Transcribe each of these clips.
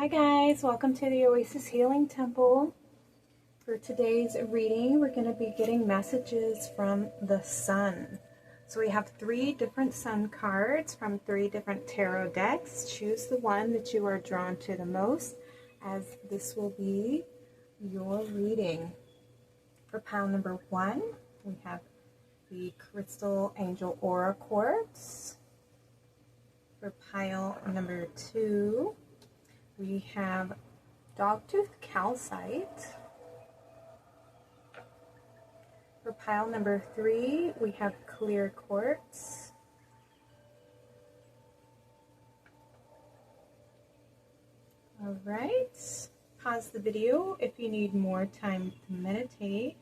Hi guys, welcome to the Oasis Healing Temple. For today's reading, we're going to be getting messages from the sun. So we have 3 different sun cards from 3 different tarot decks. Choose the one that you are drawn to the most, as this will be your reading. For pile number 1, we have the Crystal Angel Aura Quartz. For pile number 2, we have Dogtooth Calcite. For pile number 3, we have Clear Quartz. All right, pause the video if you need more time to meditate.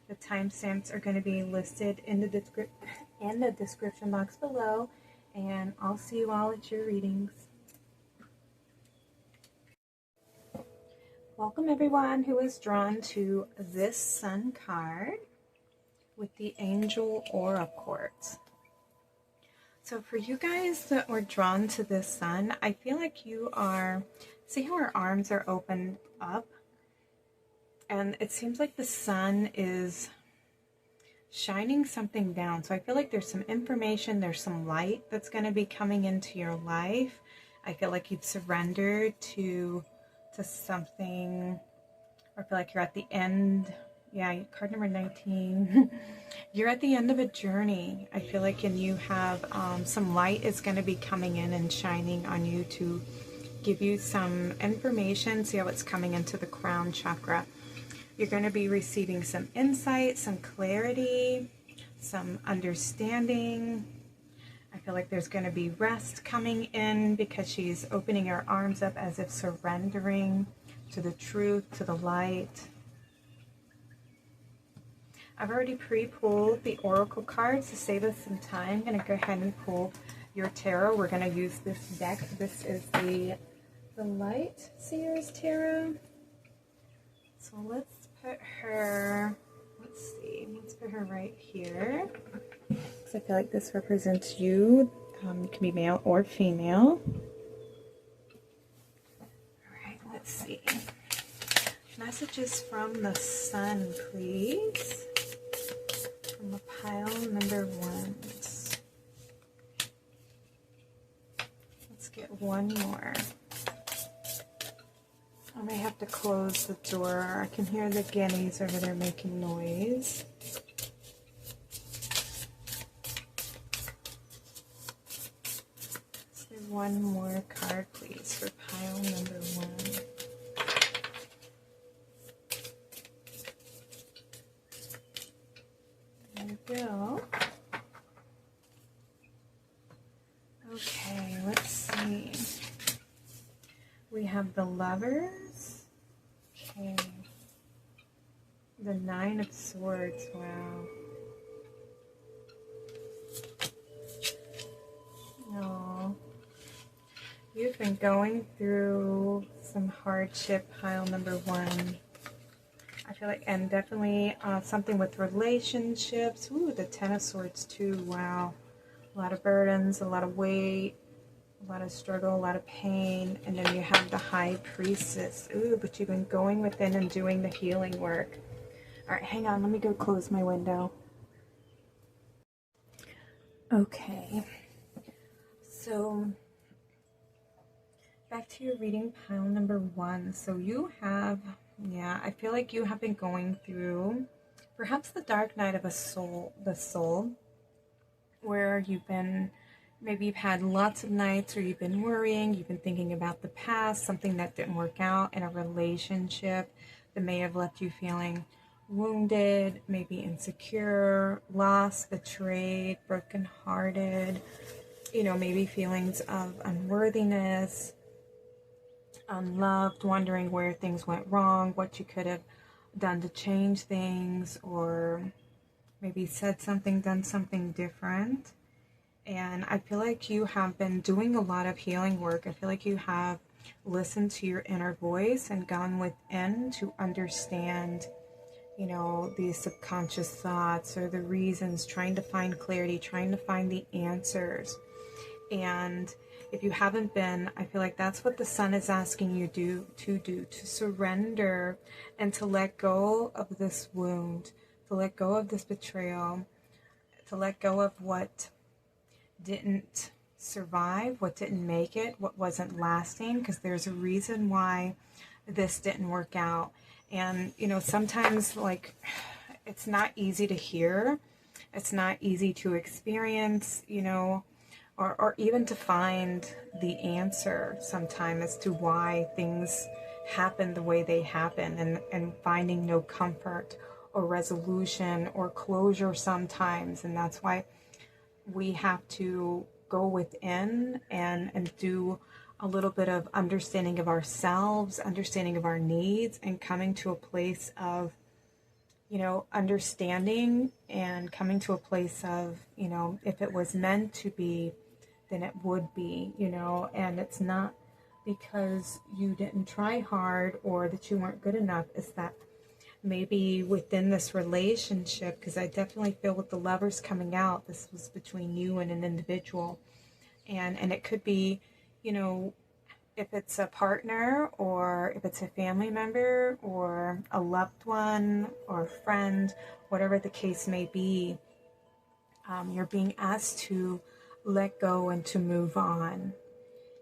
The timestamps are going to be listed in the description box below, and I'll see you all at your readings. Welcome everyone who is drawn to this sun card with the Angel Aura Quartz. So for you guys that were drawn to this sun, I feel like you are, see how our arms are opened up? And it seems like the sun is shining something down. So I feel like there's some information, there's some light that's going to be coming into your life. I feel like you've surrendered to something, or I feel like you're at the end. Yeah, card number 19. You're at the end of a journey, I feel like, and you have some light is going to be coming in and shining on you to give you some information. See how it's coming into the crown chakra. You're going to be receiving some insight, some clarity, some understanding. I feel like there's going to be rest coming in because she's opening her arms up as if surrendering to the truth, to the light. I've already pre-pulled the oracle cards to save us some time. I'm going to go ahead and pull your tarot. We're going to use this deck. This is the Light Seers Tarot. So let's put her, let's put her right here. I feel like this represents you. You can be male or female. Alright, let's see. Messages from the sun, please. From pile number 1. Let's get one more. I may have to close the door. I can hear the guineas over there making noise. One more card, please, for pile number 1. There we go. Okay, let's see. We have the Lovers. Okay. The 9 of Swords. Wow. Oh. You've been going through some hardship, pile number 1. I feel like, and definitely something with relationships. Ooh, the 10 of Swords too. Wow. A lot of burdens, a lot of weight, a lot of struggle, a lot of pain. And then you have the High Priestess. Ooh, but you've been going within and doing the healing work. All right, hang on. Let me go close my window. Okay. So back to your reading, pile number 1. So you have, yeah, I feel like you have been going through perhaps the dark night of the soul, where you've been, maybe you've had lots of nights where you've been worrying, you've been thinking about the past, something that didn't work out in a relationship that may have left you feeling wounded, maybe insecure, lost, betrayed, brokenhearted, you know, maybe feelings of unworthiness, unloved, wondering where things went wrong, what you could have done to change things, or maybe said something, done something different. And I feel like you have been doing a lot of healing work. I feel like you have listened to your inner voice and gone within to understand, you know, these subconscious thoughts or the reasons, trying to find clarity, trying to find the answers. And if you haven't been, I feel like that's what the sun is asking you to surrender and to let go of this wound, to let go of this betrayal, to let go of what didn't survive, what didn't make it, what wasn't lasting, because there's a reason why this didn't work out. And, you know, sometimes, like, it's not easy to hear, it's not easy to experience, you know, or even to find the answer sometime as to why things happen the way they happen, and finding no comfort or resolution or closure sometimes. And that's why we have to go within and do a little bit of understanding of ourselves, understanding of our needs, and coming to a place of, you know, understanding, and coming to a place of, you know, if it was meant to be, then it would be, you know. And it's not because you didn't try hard or that you weren't good enough. It's that maybe within this relationship, because I definitely feel with the Lovers coming out, this was between you and an individual. And it could be, you know, if it's a partner, or if it's a family member, or a loved one, or a friend, whatever the case may be, you're being asked to let go and to move on,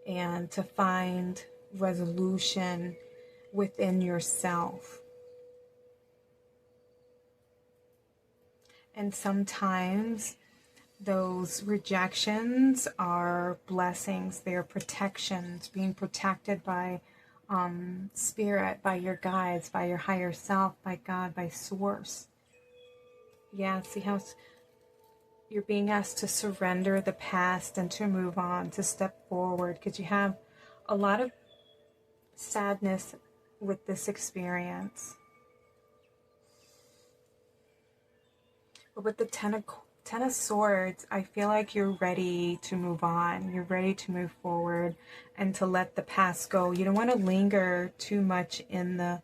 and to find resolution within yourself. And sometimes those rejections are blessings. They're protections, being protected by spirit, by your guides, by your higher self, by God, by source. Yeah, see how you're being asked to surrender the past and to move on, to step forward, because you have a lot of sadness with this experience. But with the Ten of Swords, I feel like you're ready to move on. You're ready to move forward and to let the past go. You don't want to linger too much in the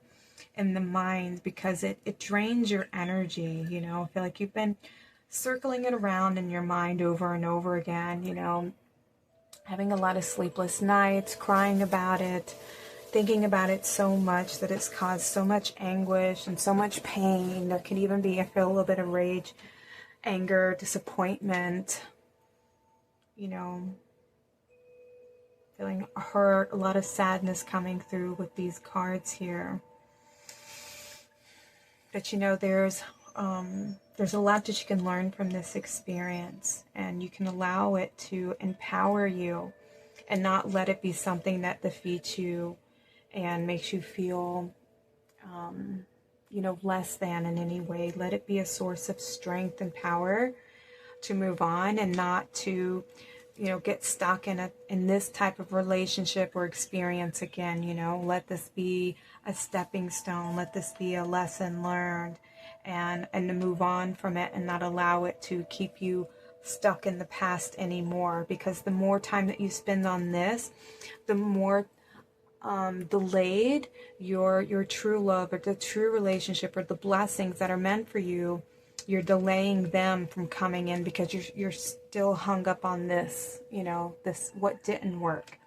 mind, because it drains your energy, you know. I feel like you've been circling it around in your mind over and over again, you know, having a lot of sleepless nights, crying about it, thinking about it so much that it's caused so much anguish and so much pain. There could even be, I feel, a little bit of rage, anger, disappointment, you know, feeling hurt, a lot of sadness coming through with these cards here. But, you know, there's a lot that you can learn from this experience, and you can allow it to empower you and not let it be something that defeats you and makes you feel, you know, less than in any way. Let it be a source of strength and power to move on, and not to, you know, get stuck in this type of relationship or experience again. You know, let this be a stepping stone. Let this be a lesson learned, and to move on from it, and not allow it to keep you stuck in the past anymore. Because the more time that you spend on this, the more delayed your true love, or the true relationship, or the blessings that are meant for you, you're delaying them from coming in, because you're still hung up on this, you know, this what didn't work.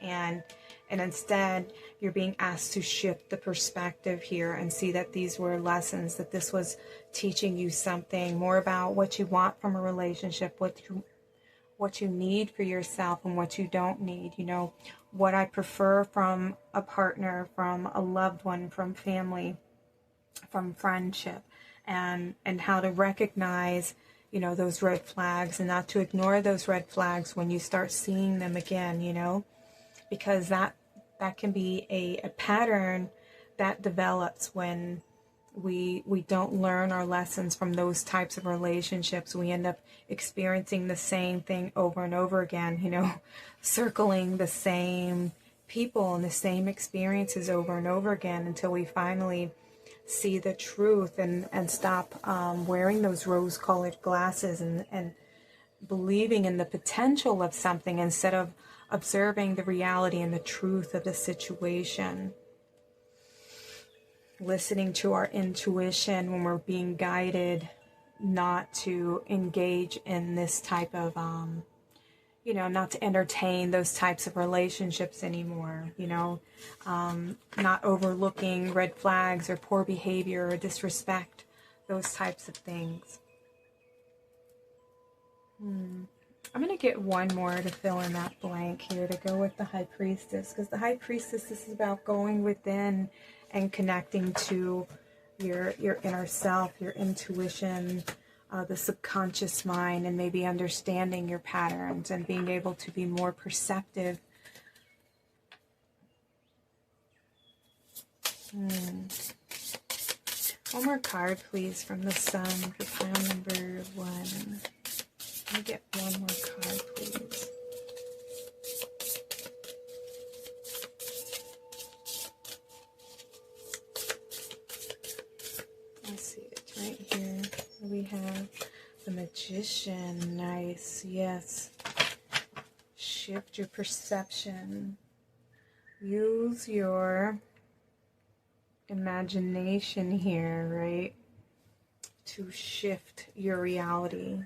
And instead you're being asked to shift the perspective here and see that these were lessons, that this was teaching you something more about what you want from a relationship, what you need for yourself and what you don't need. You know, what I prefer from a partner, from a loved one, from family, from friendship, and how to recognize, you know, those red flags, and not to ignore those red flags when you start seeing them again, you know, because that can be a pattern that develops when we don't learn our lessons from those types of relationships. We end up experiencing the same thing over and over again, you know, circling the same people and the same experiences over and over again, until we finally see the truth and stop wearing those rose-colored glasses and believing in the potential of something, instead of observing the reality and the truth of the situation. Listening to our intuition when we're being guided not to engage in this type of, you know, not to entertain those types of relationships anymore, you know, not overlooking red flags or poor behavior or disrespect, those types of things. I'm going to get one more to fill in that blank here to go with the High Priestess, because the High Priestess is about going within and connecting to your inner self, your intuition, the subconscious mind, and maybe understanding your patterns and being able to be more perceptive. One more card, please, from the Sun for pile number 1. Let me get one more card, please. Let's see, it's right here. We have the Magician. Nice, yes. Shift your perception. Use your imagination here, right? To shift your reality.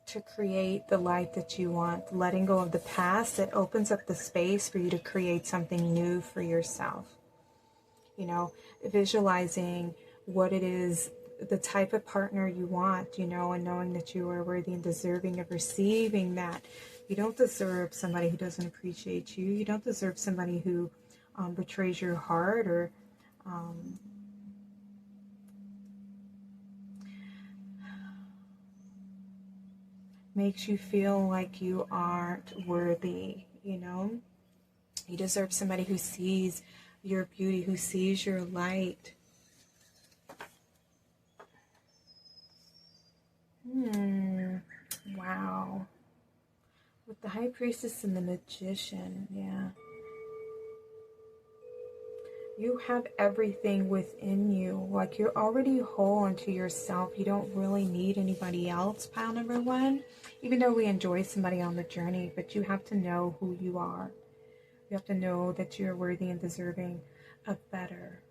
To create the life that you want. Letting go of the past, that opens up the space for you to create something new for yourself. You know, visualizing what it is, the type of partner you want, you know, and knowing that you are worthy and deserving of receiving that. You don't deserve somebody who doesn't appreciate you. You don't deserve somebody who betrays your heart or makes you feel like you aren't worthy, you know. You deserve somebody who sees your beauty, who sees your light. Wow. With the High Priestess and the Magician, yeah. You have everything within you. Like, you're already whole unto yourself. You don't really need anybody else, pile number 1. Even though we enjoy somebody on the journey, but you have to know who you are. You have to know that you're worthy and deserving of better.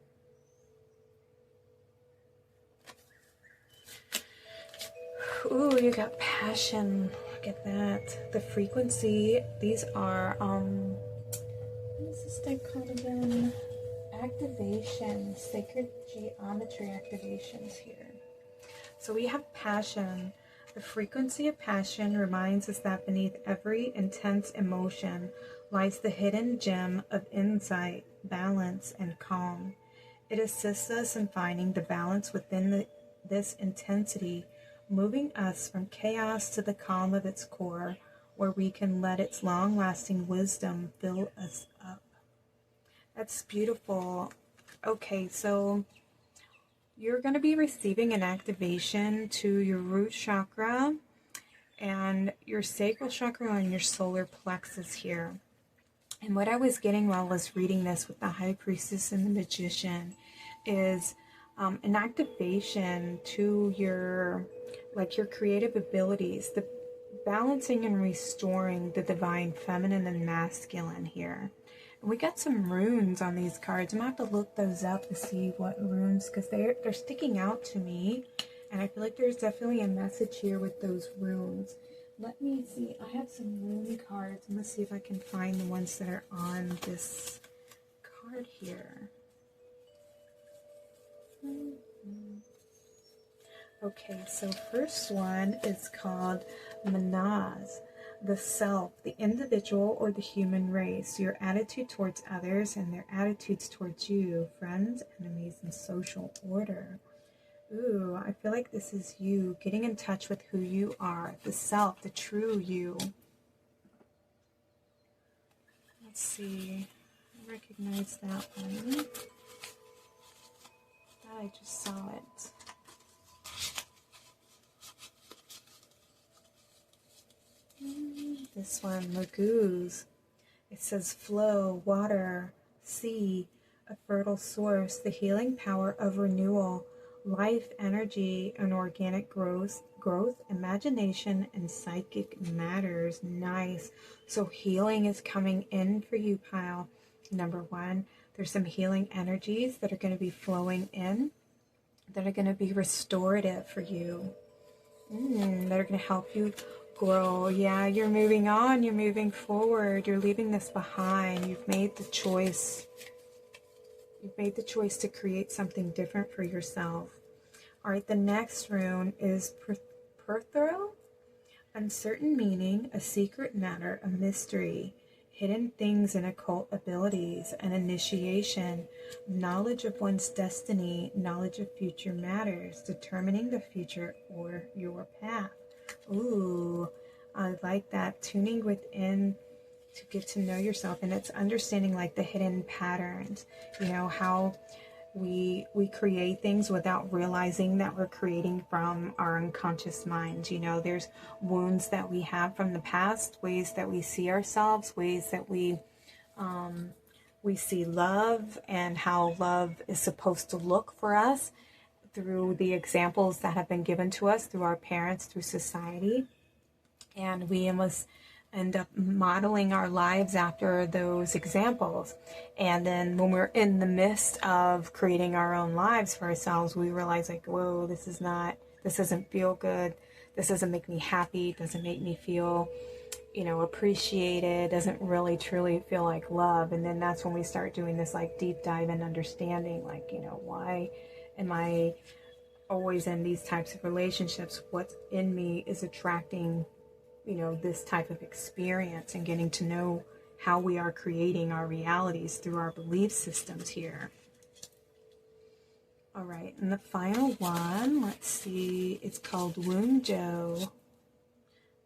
Ooh, you got passion. Look at that. The frequency. These are, what is this deck called again? Activation, sacred geometry activations here. So we have passion. The frequency of passion reminds us that beneath every intense emotion lies the hidden gem of insight, balance, and calm. It assists us in finding the balance within this intensity, moving us from chaos to the calm of its core, where we can let its long-lasting wisdom fill us up. That's beautiful. Okay, so you're going to be receiving an activation to your root chakra and your sacral chakra and your solar plexus here. And what I was getting while I was reading this with the High Priestess and the Magician is an activation to your, like, your creative abilities, the balancing and restoring the divine feminine and masculine here. And we got some runes on these cards. I'm going to have to look those up to see what runes, because they're sticking out to me. And I feel like there's definitely a message here with those runes. Let me see. I have some rune cards. I'm going to see if I can find the ones that are on this card here. Okay, so first one is called Manaz, the self, the individual or the human race, your attitude towards others and their attitudes towards you, friends, enemies, and social order. Ooh, I feel like this is you getting in touch with who you are, the self, the true you. Let's see. I recognize that one. I just saw it. This one, Magoo's. It says flow, water, sea, a fertile source, the healing power of renewal, life, energy, and organic growth, imagination, and psychic matters. Nice. So healing is coming in for you, pile number 1. There's some healing energies that are going to be flowing in, that are going to be restorative for you, that are going to help you grow. Yeah, you're moving on, you're moving forward, you're leaving this behind. You've made the choice. You've made the choice to create something different for yourself. All right, the next rune is Perthro. Uncertain meaning, a secret matter, a mystery, hidden things and occult abilities, an initiation, knowledge of one's destiny, knowledge of future matters, determining the future or your path. Ooh, I like that. Tuning within to get to know yourself, and it's understanding like the hidden patterns, you know, how we create things without realizing that we're creating from our unconscious mind. You know, there's wounds that we have from the past, ways that we see ourselves, ways that we see love and how love is supposed to look for us through the examples that have been given to us through our parents, through society. And we must end up modeling our lives after those examples. And then when we're in the midst of creating our own lives for ourselves, we realize like, whoa, this doesn't feel good. This doesn't make me happy. Doesn't make me feel, you know, appreciated. Doesn't really truly feel like love. And then that's when we start doing this like deep dive and understanding, like, you know, why am I always in these types of relationships? What's in me is attracting, you know, this type of experience, and getting to know how we are creating our realities through our belief systems here. All right, and the final one, let's see, it's called Wunjo.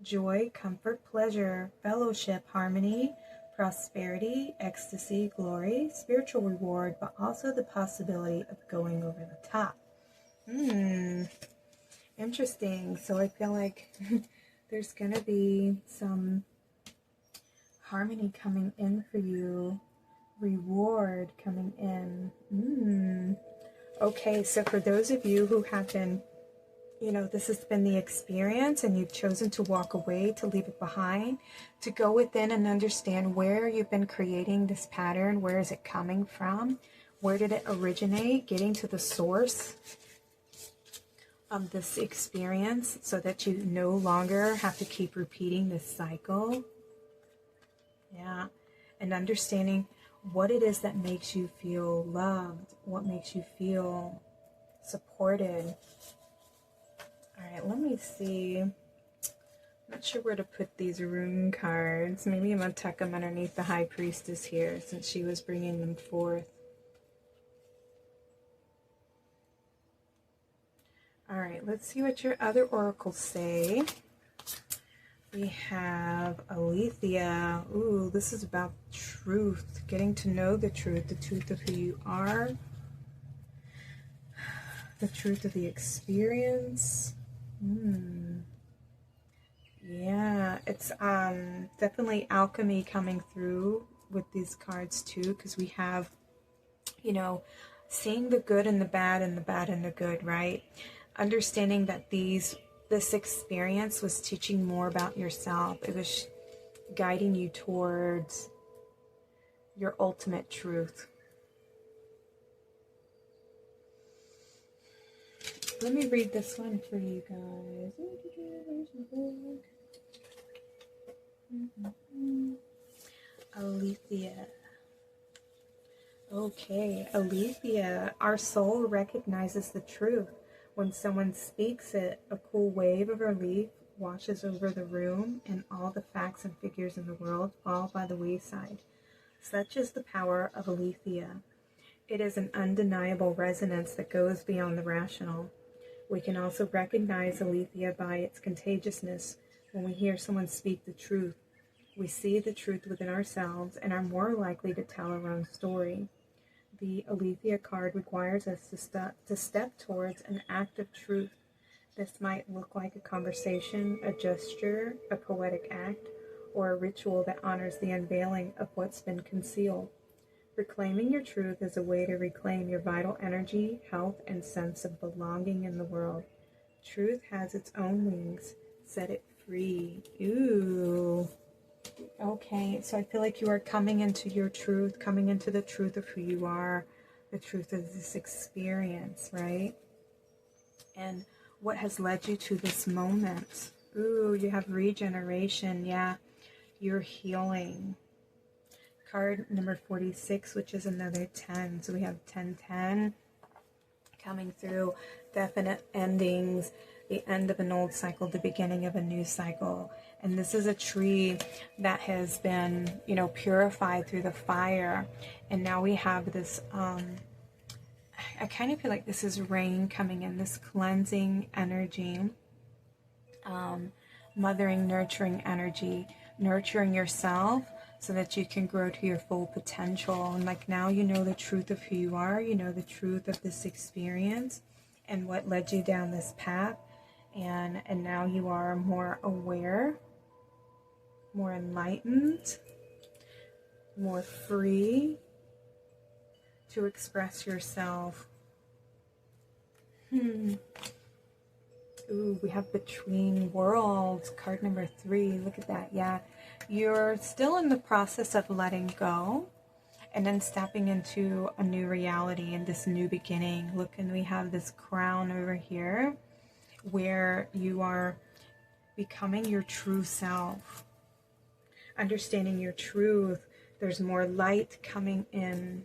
Joy, comfort, pleasure, fellowship, harmony, prosperity, ecstasy, glory, spiritual reward, but also the possibility of going over the top. Interesting. So I feel like there's going to be some harmony coming in for you, reward coming in. Okay, so for those of you who have been, you know, this has been the experience and you've chosen to walk away, to leave it behind, to go within and understand where you've been creating this pattern, where is it coming from, where did it originate, getting to the source of this experience so that you no longer have to keep repeating this cycle. Yeah, and understanding what it is that makes you feel loved, what makes you feel supported. All right, let me see. I'm not sure where to put these rune cards. Maybe I'm going to tuck them underneath the High Priestess here since she was bringing them forth. All right, let's see what your other oracles say. We have Alethea. Ooh, this is about truth, getting to know the truth of who you are, the truth of the experience. Yeah, it's definitely alchemy coming through with these cards too, because we have, you know, seeing the good and the bad and the bad and the good, right? Understanding that this experience was teaching more about yourself. It was guiding you towards your ultimate truth. Let me read this one for you guys. Alethea. Okay, Alethea. Our soul recognizes the truth. When someone speaks it, a cool wave of relief washes over the room, and all the facts and figures in the world fall by the wayside. Such is the power of Alethea. It is an undeniable resonance that goes beyond the rational. We can also recognize Alethea by its contagiousness. When we hear someone speak the truth, we see the truth within ourselves and are more likely to tell our own story. The Alethea card requires us to step towards an act of truth. This might look like a conversation, a gesture, a poetic act, or a ritual that honors the unveiling of what's been concealed. Reclaiming your truth is a way to reclaim your vital energy, health, and sense of belonging in the world. Truth has its own wings. Set it free. Ooh. Okay, so I feel like you are coming into your truth, coming into the truth of who you are, the truth of this experience, right? And what has led you to this moment. Ooh, you have regeneration. Yeah, you're healing. Card number 46, which is another 10. So we have 1010 coming through. Definite endings, the end of an old cycle, the beginning of a new cycle. And this is a tree that has been, you know, purified through the fire. And now we have this, I kind of feel like this is rain coming in, this cleansing energy, mothering, nurturing energy, nurturing yourself so that you can grow to your full potential. And like now you know the truth of who you are, you know the truth of this experience and what led you down this path. And now you are more aware, more enlightened, more free to express yourself. Ooh, we have Between Worlds, card number 3. Look at that. Yeah, you're still in the process of letting go and then stepping into a new reality and this new beginning. Look, and we have this crown over here where you are becoming your true self, understanding your truth. There's more light coming in.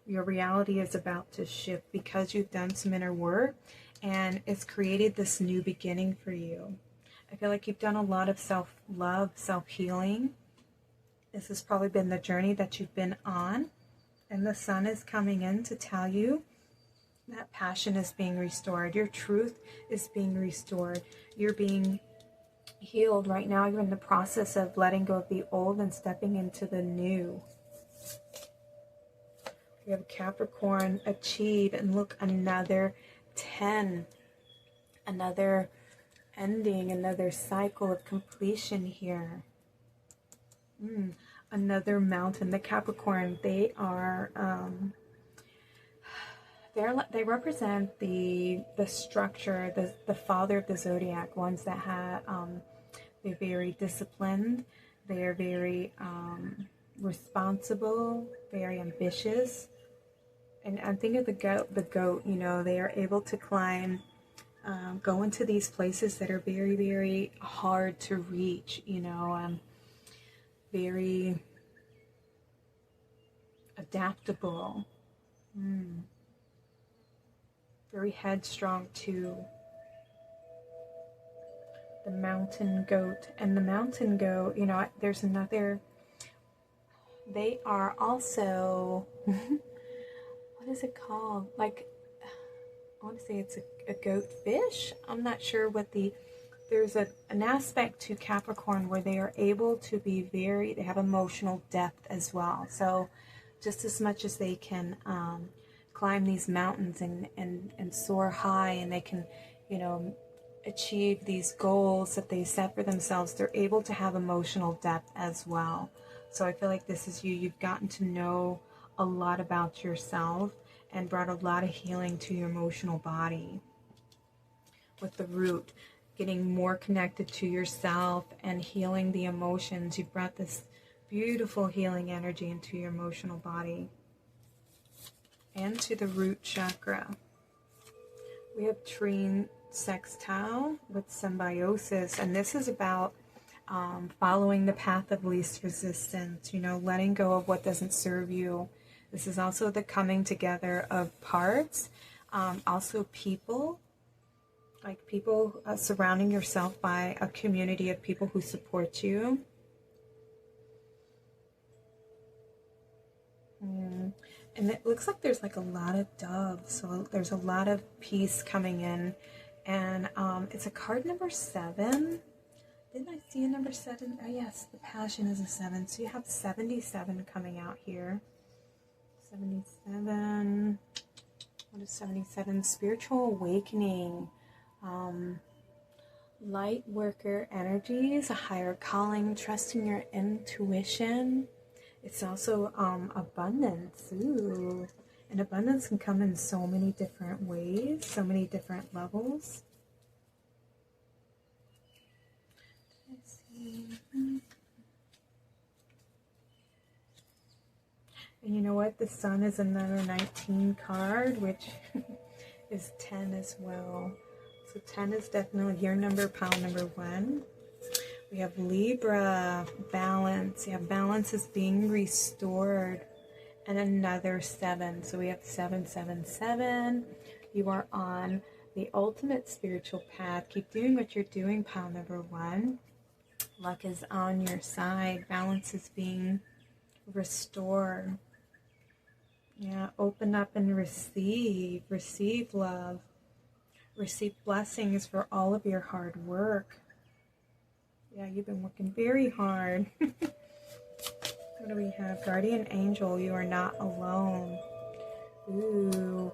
Your reality is about to shift because you've done some inner work. And it's created this new beginning for you. I feel like you've done a lot of self-love, self-healing. This has probably been the journey that you've been on. And the sun is coming in to tell you that passion is being restored. Your truth is being restored. You're being healed right now. You're in the process of letting go of the old and stepping into the new. We have Capricorn, achieve, and look, another 10, another ending, another cycle of completion here. Another mountain. The Capricorn, they are they represent the structure, the father of the zodiac, ones that have they're very disciplined, they're very responsible, very ambitious. And I'm thinking of the goat, you know, they are able to climb, go into these places that are very, very hard to reach, you know, very adaptable, very headstrong too. The mountain goat. And the mountain goat, you know, there's another, they are also... what is it called? Like, I want to say it's a goat fish. I'm not sure what there's an aspect to Capricorn where they are able to be they have emotional depth as well. So just as much as they can climb these mountains and soar high, and they can, you know, achieve these goals that they set for themselves, they're able to have emotional depth as well. So I feel like this is you. You've gotten to know a lot about yourself and brought a lot of healing to your emotional body. With the root, getting more connected to yourself and healing the emotions. You've brought this beautiful healing energy into your emotional body and to the root chakra. We have Trine Sextile with Symbiosis, and this is about following the path of least resistance, you know, letting go of what doesn't serve you. This is also the coming together of parts, also people, like people surrounding yourself by a community of people who support you. And it looks like there's like a lot of doves, so there's a lot of peace coming in. And it's a card number 7. Didn't I see a number 7? Oh yes, the passion is a 7. So you have 77 coming out here. 77. What is 77? Spiritual awakening. Light worker energies, a higher calling, trusting your intuition. It's also abundance. Ooh. And abundance can come in so many different ways, so many different levels. Let's see. And you know what? The sun is another 19 card, which is 10 as well. So 10 is definitely your number, pile number 1. We have Libra, balance. Yeah, balance is being restored. And another 7. So we have 777. You are on the ultimate spiritual path. Keep doing what you're doing, pile number 1. Luck is on your side. Balance is being restored. Yeah, open up and receive. Receive love. Receive blessings for all of your hard work. Yeah, you've been working very hard. What do we have? Guardian angel, you are not alone. Ooh,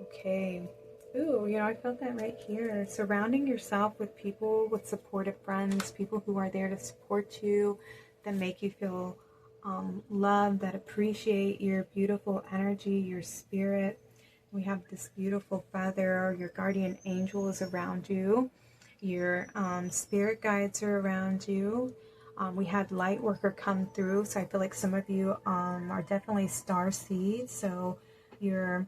okay. Ooh, I felt that right here. Surrounding yourself with people, with supportive friends, people who are there to support you, that make you feel loved, that appreciate your beautiful energy, your spirit. We have this beautiful feather. Your guardian angel is around you. Your spirit guides are around you. We had light worker come through, so I feel like some of you are definitely star seeds. So your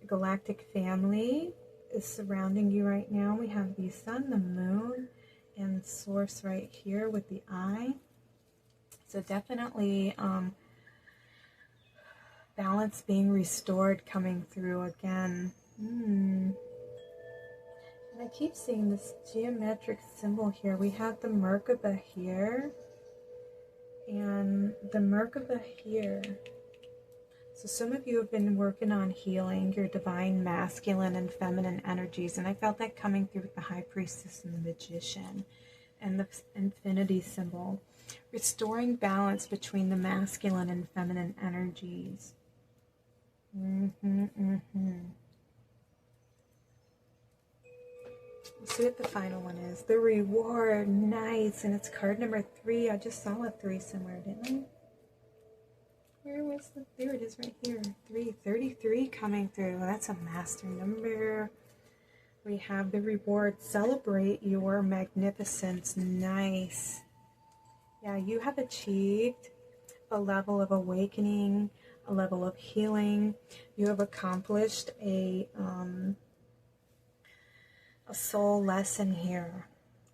galactic family is surrounding you right now. We have the sun, the moon, and source right here with the eye. So definitely balance being restored coming through again. And I keep seeing this geometric symbol here. We have the Merkaba here and the Merkaba here. So some of you have been working on healing your divine masculine and feminine energies, and I felt that coming through with the High Priestess and the Magician and the infinity symbol. Restoring balance between the masculine and feminine energies. Let's see what the final one is. The reward. Nice. And it's card number 3. I just saw a 3 somewhere, didn't I? Where was the... There it is right here. 33 coming through. That's a master number. We have the reward. Celebrate your magnificence. Nice. Yeah, you have achieved a level of awakening, a level of healing. You have accomplished a soul lesson here,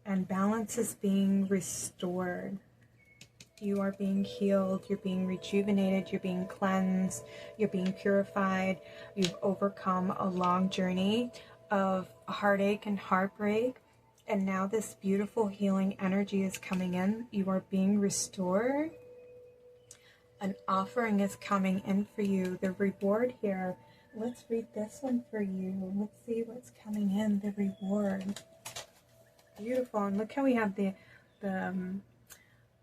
and balance is being restored. You are being healed, you're being rejuvenated, you're being cleansed, you're being purified. You've overcome a long journey of heartache and heartbreak, and now this beautiful healing energy is coming in. You are being restored. An offering is coming in for you. The reward here. Let's read this one for you. Let's see what's coming in. The reward. Beautiful. And look how we have the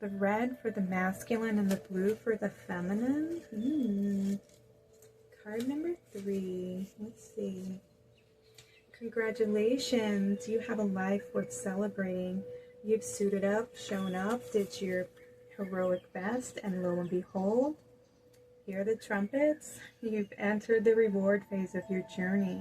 red for the masculine and the blue for the feminine. Card number 3. Let's see. Congratulations. You have a life worth celebrating. You've suited up, shown up, did your heroic best, and lo and behold, hear the trumpets. You've entered the reward phase of your journey.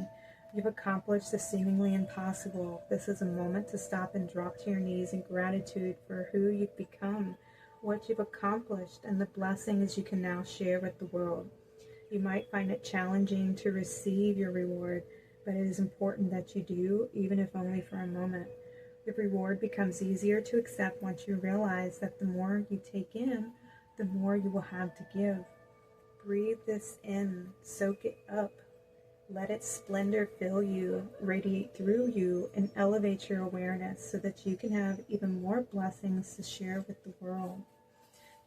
You've accomplished the seemingly impossible. This is a moment to stop and drop to your knees in gratitude for who you've become, what you've accomplished, and the blessings you can now share with the world. You might find it challenging to receive your reward, but it is important that you do, even if only for a moment. The reward becomes easier to accept once you realize that the more you take in, the more you will have to give. Breathe this in, soak it up. Let its splendor fill you, radiate through you, and elevate your awareness so that you can have even more blessings to share with the world.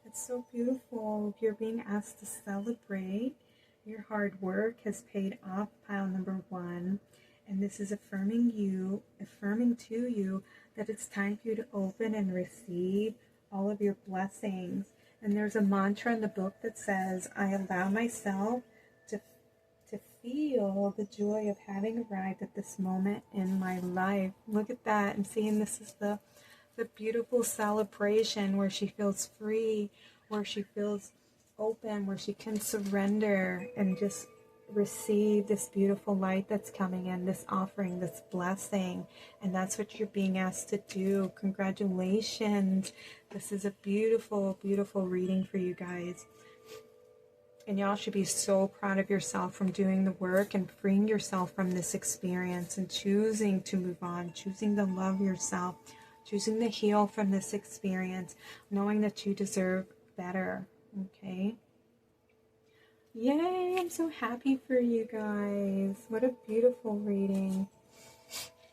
It's so beautiful. You're being asked to celebrate. Your hard work has paid off, pile number 1. And this is affirming to you that it's time for you to open and receive all of your blessings. And there's a mantra in the book that says, I allow myself to feel the joy of having arrived at this moment in my life. Look at that, and seeing this is the beautiful celebration where she feels free, where she feels open, where she can surrender and just receive this beautiful light that's coming in, this offering, this blessing. And that's what you're being asked to do. Congratulations. This is a beautiful, beautiful reading for you guys. And y'all should be so proud of yourself from doing the work and freeing yourself from this experience and choosing to move on, choosing to love yourself, choosing to heal from this experience, knowing that you deserve better, okay? Yay, I'm so happy for you guys. What a beautiful reading.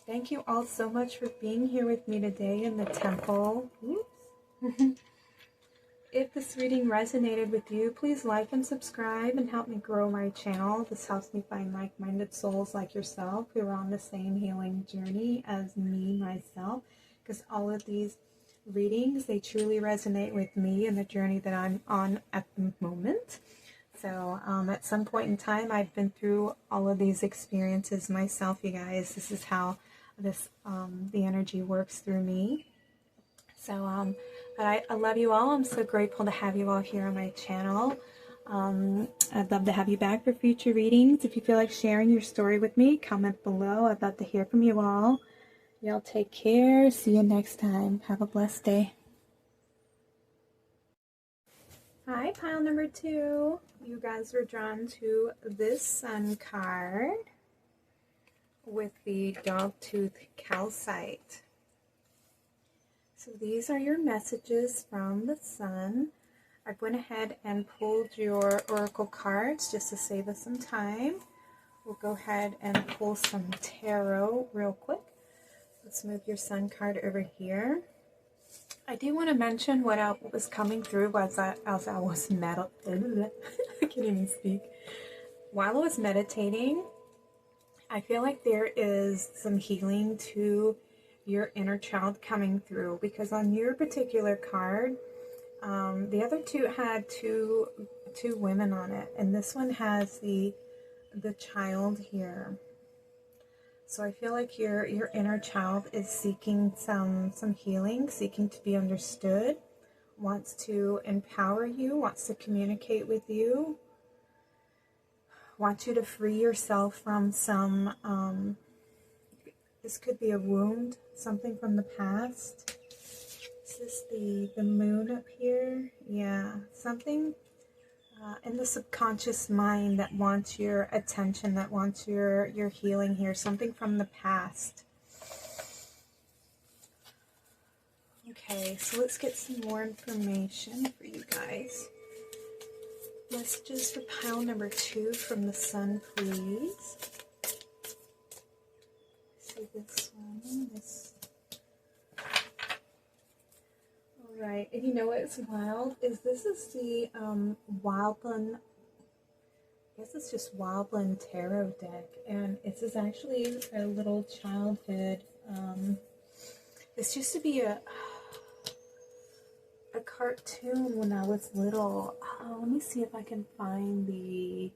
Thank you all so much for being here with me today in the temple. Oops. If this reading resonated with you, please like and subscribe and help me grow my channel. This helps me find like-minded souls like yourself who are on the same healing journey as me, myself, because all of these readings, they truly resonate with me and the journey that I'm on at the moment. So at some point in time, I've been through all of these experiences myself, you guys. This is how this the energy works through me. So, but I love you all. I'm so grateful to have you all here on my channel. I'd love to have you back for future readings. If you feel like sharing your story with me, comment below. I'd love to hear from you all. Y'all take care. See you next time. Have a blessed day. Hi, pile number 2. You guys were drawn to this sun card with the dogtooth calcite. So these are your messages from the sun. I went ahead and pulled your oracle cards just to save us some time. We'll go ahead and pull some tarot real quick. Let's move your sun card over here. I do want to mention what was coming through as I was I can't even speak. While I was meditating, I feel like there is some healing to your inner child coming through, because on your particular card, the other two had two women on it, and this one has the child here. So I feel like your inner child is seeking some healing, seeking to be understood, wants to empower you, wants to communicate with you, wants you to free yourself from some this could be a wound, something from the past. Is this the moon up here? Yeah, something in the subconscious mind that wants your attention, that wants your healing here, something from the past. Okay, so let's get some more information for you guys. Messages for pile number 2 from the sun, please. See this one, this. Alright, and you know what's wild is this is the Wildland, I guess it's just Wildland Tarot deck, and this is actually a little childhood, this used to be a cartoon when I was little. Let me see if I can find the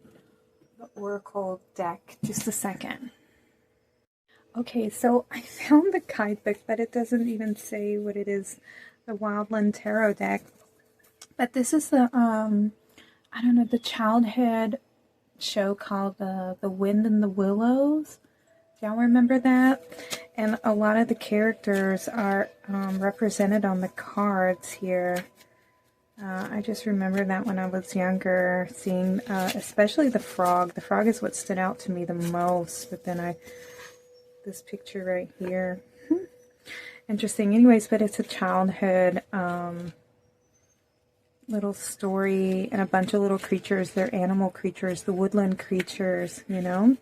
Oracle deck, just a second. Okay, so I found the guidebook, but it doesn't even say what it is, the Wildland Tarot deck. But this is the, I don't know, the childhood show called The Wind in the Willows. Y'all remember that? And a lot of the characters are represented on the cards here. I just remember that when I was younger, seeing especially the frog. The frog is what stood out to me the most, but then this picture right here. Interesting. Anyways, but it's a childhood little story, and a bunch of little creatures. They're animal creatures, the woodland creatures, you know.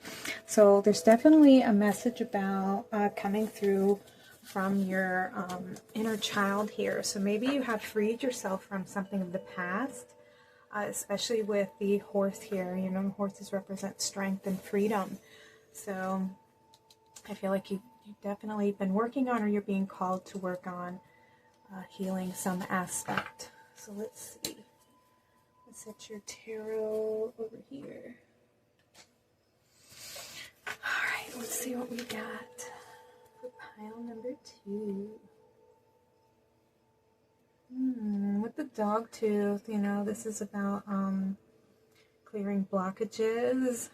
So there's definitely a message about coming through from your inner child here. So maybe you have freed yourself from something of the past, especially with the horse here. You know, horses represent strength and freedom. So I feel like you've definitely been working on, or you're being called to work on healing some aspect. So let's see. Let's set your tarot over here. Alright, let's see what we got for pile number 2. With the dog tooth, you know, this is about clearing blockages.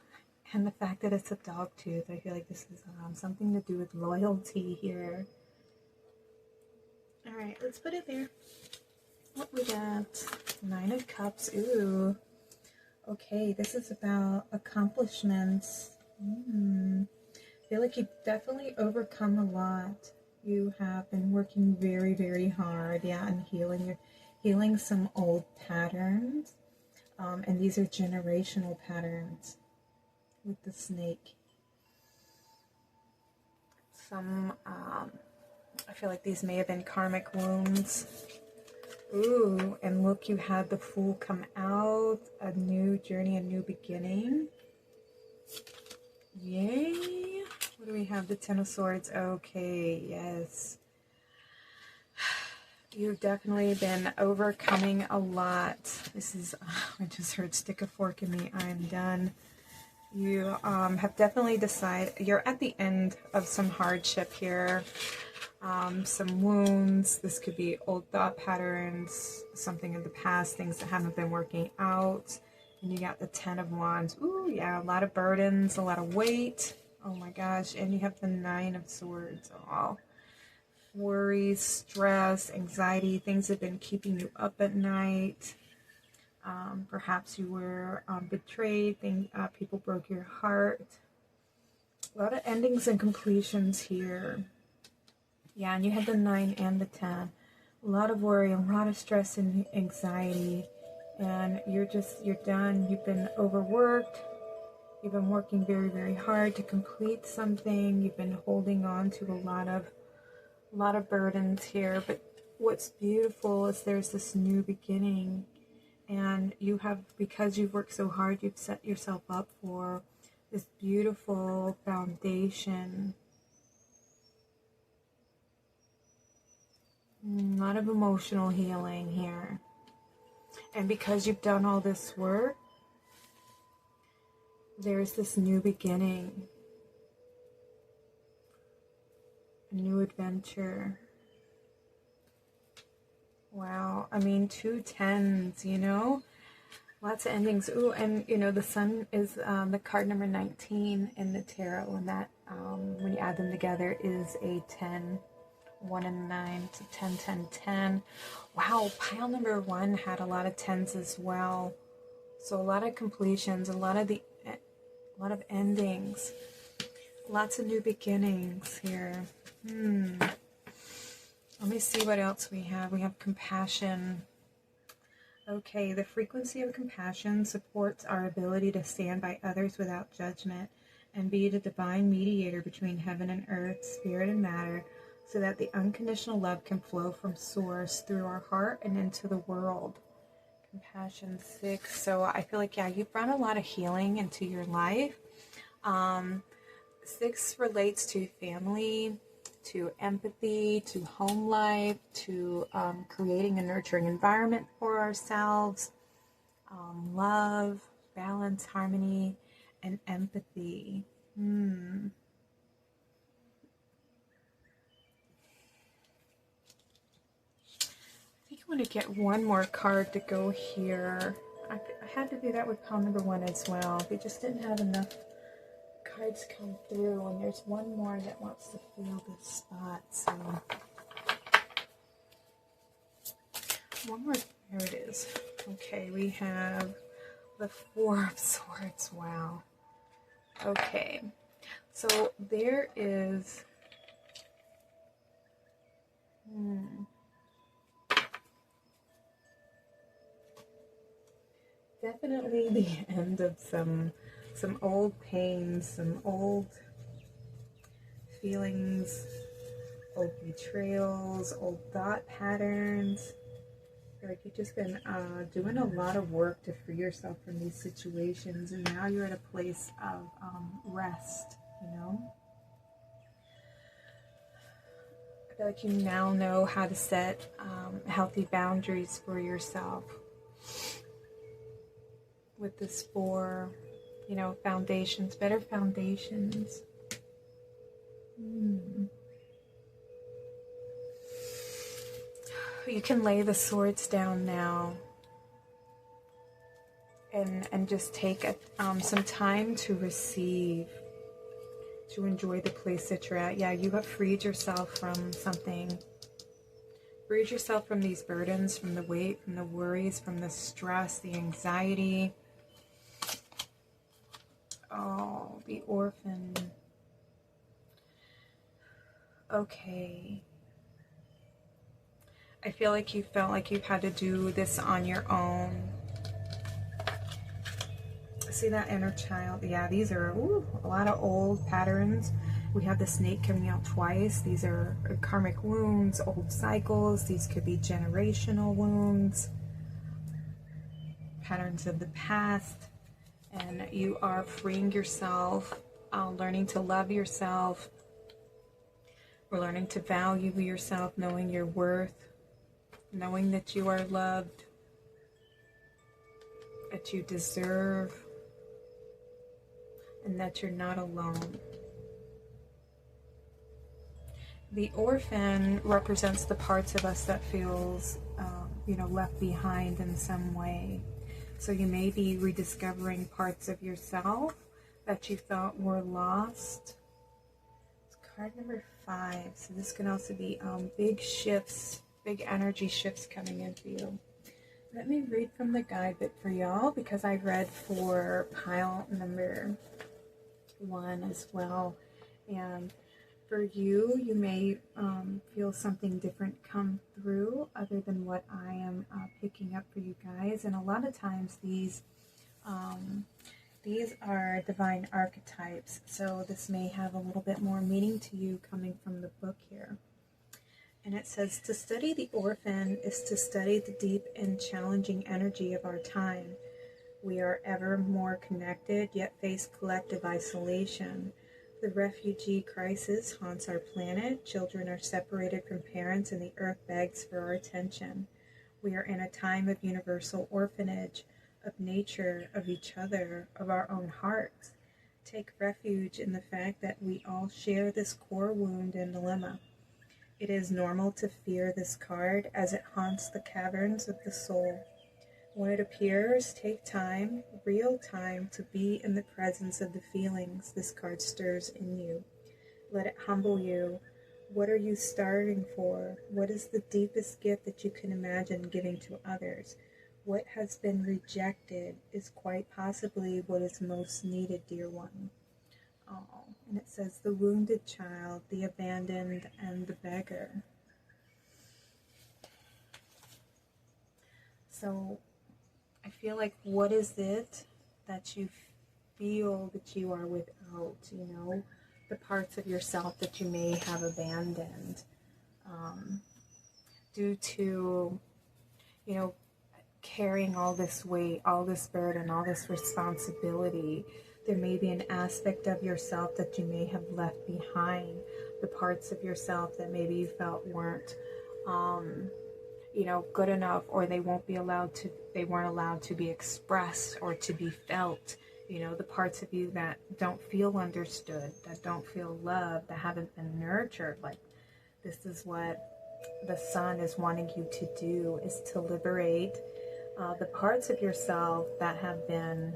And the fact that it's a dog tooth, I feel like this is something to do with loyalty here. Alright, let's put it there. What we got? 9 of Cups. Ooh. Okay, this is about accomplishments. I feel like you've definitely overcome a lot. You have been working very, very hard, yeah, and healing some old patterns. And these are generational patterns with the snake. I feel like these may have been karmic wounds. Ooh, and look, you had the Fool come out, a new journey, a new beginning. Yay. What do we have? The Ten of Swords. Okay, yes. You've definitely been overcoming a lot. This is, I just heard stick a fork in me, I'm done. You have definitely decided, you're at the end of some hardship here. Some wounds. This could be old thought patterns, something in the past, things that haven't been working out. And you got the Ten of Wands. Ooh, yeah, a lot of burdens, a lot of weight. Oh my gosh. And you have the Nine of Swords. Oh, worries, stress, anxiety, things have been keeping you up at night. Perhaps you were betrayed, people broke your heart. A lot of endings and completions here. Yeah, and you had the 9 and the 10. A lot of worry, a lot of stress and anxiety. And you're done. You've been overworked. You've been working very, very hard to complete something. You've been holding on to a lot of burdens here. But what's beautiful is there's this new beginning. And you have, because you've worked so hard, you've set yourself up for this beautiful foundation. A lot of emotional healing here. And because you've done all this work, there's this new beginning. A new adventure. Wow. I mean, 2 10s, you know? Lots of endings. Ooh, and you know, the Sun is the card number 19 in the tarot. And that, when you add them together, is a 10. 1 and 9, so 10, 10, 10. Wow, pile number 1 had a lot of 10s as well. So a lot of completions, a lot of endings, lots of new beginnings here. Let me see what else we have. We have compassion. Okay, the frequency of compassion supports our ability to stand by others without judgment and be the divine mediator between heaven and earth, spirit and matter, so that the unconditional love can flow from source through our heart and into the world. Compassion 6. So I feel like, yeah, you've brought a lot of healing into your life. 6 relates to family, to empathy, to home life, to creating a nurturing environment for ourselves, love, balance, harmony, and empathy. I want to get one more card to go here. I had to do that with pile number 1 as well. We just didn't have enough cards come through, and there's one more that wants to fill this spot. So one more. There it is. Okay, we have the 4 of Swords. Wow. Okay, so there is. Definitely the end of some old pains, some old feelings, old betrayals, old thought patterns. I feel like you've just been doing a lot of work to free yourself from these situations, and now you're at a place of rest, you know? I feel like you now know how to set healthy boundaries for yourself. With this 4, you know, foundations, better foundations. You can lay the swords down now and just take some time to receive, to enjoy the place that you're at. Yeah, you have freed yourself from something. Freed yourself from these burdens, from the weight, from the worries, from the stress, the anxiety. Oh, the orphan. Okay. I feel like you felt like you've had to do this on your own. See that inner child? Yeah, these are a lot of old patterns. We have the snake coming out twice. These are karmic wounds, old cycles. These could be generational wounds, patterns of the past. And you are freeing yourself, learning to love yourself. We're learning to value yourself, knowing your worth, knowing that you are loved, that you deserve, and that you're not alone. The orphan represents the parts of us that feels, left behind in some way. So you may be rediscovering parts of yourself that you thought were lost. It's card number 5. So this can also be big shifts, big energy shifts coming in for you. Let me read from the guide book for y'all, because I read for pile number 1 as well. And for you, you may feel something different come through other than what I am picking up for you guys. And a lot of times these are divine archetypes, so this may have a little bit more meaning to you coming from the book here. And it says, to study the orphan is to study the deep and challenging energy of our time. We are ever more connected, yet face collective isolation. The refugee crisis haunts our planet. Children are separated from parents, and the earth begs for our attention. We are in a time of universal orphanage, of nature, of each other, of our own hearts. Take refuge in the fact that we all share this core wound and dilemma. It is normal to fear this card as it haunts the caverns of the soul. When it appears, take time, real time, to be in the presence of the feelings this card stirs in you. Let it humble you. What are you starving for? What is the deepest gift that you can imagine giving to others? What has been rejected is quite possibly what is most needed, dear one. Oh, and it says the wounded child, the abandoned, and the beggar. So I feel like, what is it that you feel that you are without, the parts of yourself that you may have abandoned due to, carrying all this weight, all this burden, all this responsibility. There may be an aspect of yourself that you may have left behind, the parts of yourself that maybe you felt weren't good enough, or they weren't allowed to be expressed or to be felt. The parts of you that don't feel understood, that don't feel loved, that haven't been nurtured. Like, this is what the sun is wanting you to do, is to liberate the parts of yourself that have been,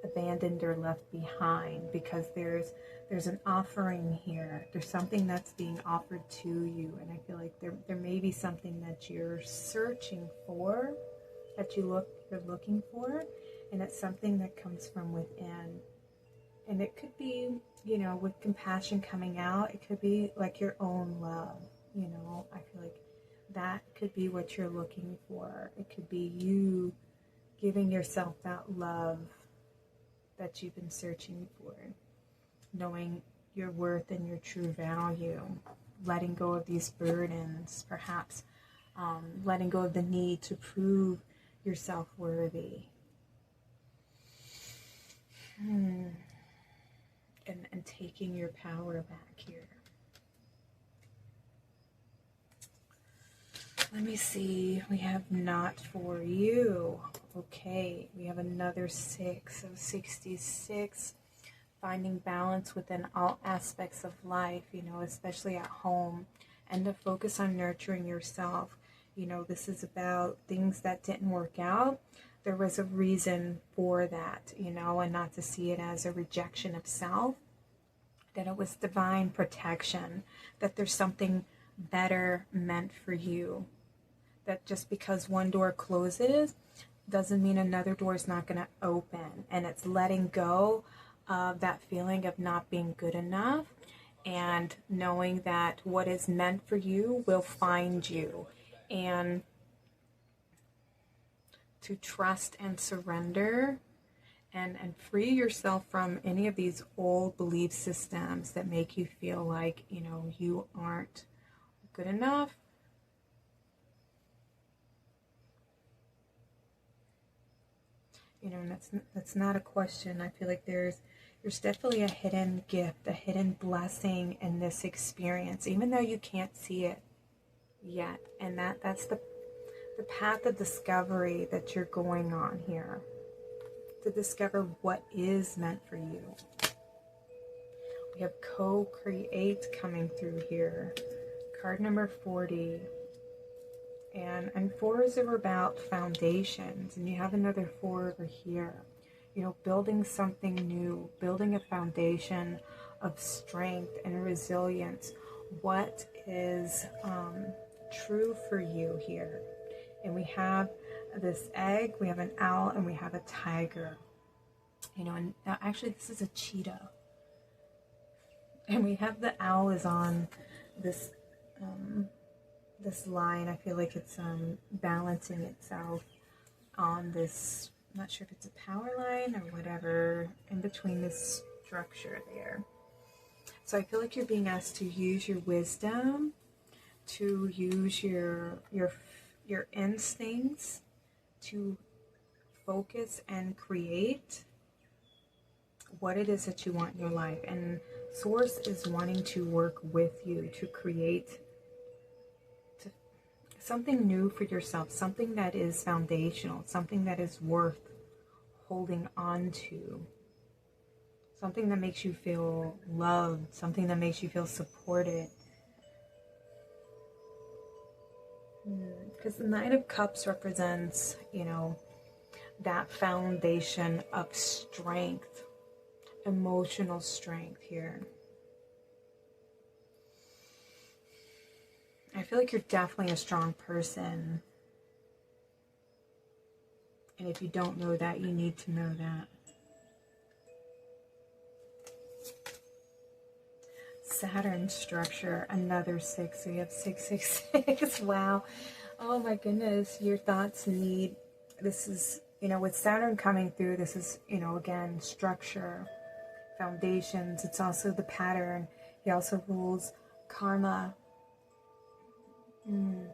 abandoned or left behind, because there's an offering here. There's something that's being offered to you, and I feel like there may be something that you're searching for, that you're looking for, and it's something that comes from within. And it could be, with compassion coming out, it could be like your own love. I feel like that could be what you're looking for. It could be you giving yourself that love that you've been searching for, knowing your worth and your true value, letting go of these burdens, perhaps letting go of the need to prove yourself worthy, and taking your power back here. Let me see. We have not for you. Okay, we have another 6. So 66, finding balance within all aspects of life, especially at home, and to focus on nurturing yourself. This is about things that didn't work out. There was a reason for that, and not to see it as a rejection of self, that it was divine protection, that there's something better meant for you. That just because one door closes doesn't mean another door is not going to open. And it's letting go of that feeling of not being good enough, and knowing that what is meant for you will find you, and to trust and surrender and free yourself from any of these old belief systems that make you feel like, you know, you aren't good enough. You know, and that's not a question. I feel like there's definitely a hidden gift, a hidden blessing in this experience, even though you can't see it yet. And that's the path of discovery that you're going on here, to discover what is meant for you. We have co-create coming through here. Card number 40. And fours are about foundations. And you have another 4 over here. You know, building something new, building a foundation of strength and resilience. What is true for you here? And we have this egg, we have an owl, and we have a tiger. You know, and actually this is a cheetah. And we have the owl is on this this line. I feel like it's balancing itself on this, I'm not sure if it's a power line or whatever, in between this structure there. So I feel like you're being asked to use your wisdom, to use your instincts, to focus and create what it is that you want in your life. And Source is wanting to work with you to create something new for yourself, something that is foundational, something that is worth holding on to, something that makes you feel loved, something that makes you feel supported. Because the Knight of Cups represents, you know, that foundation of strength, emotional strength here. I feel like you're definitely a strong person. And if you don't know that, you need to know that. Saturn structure, another 6. So you have 666. Wow. Oh my goodness. Your thoughts need, this is, you know, with Saturn coming through, this is, you know, again, structure, foundations. It's also the pattern. He also rules karma. You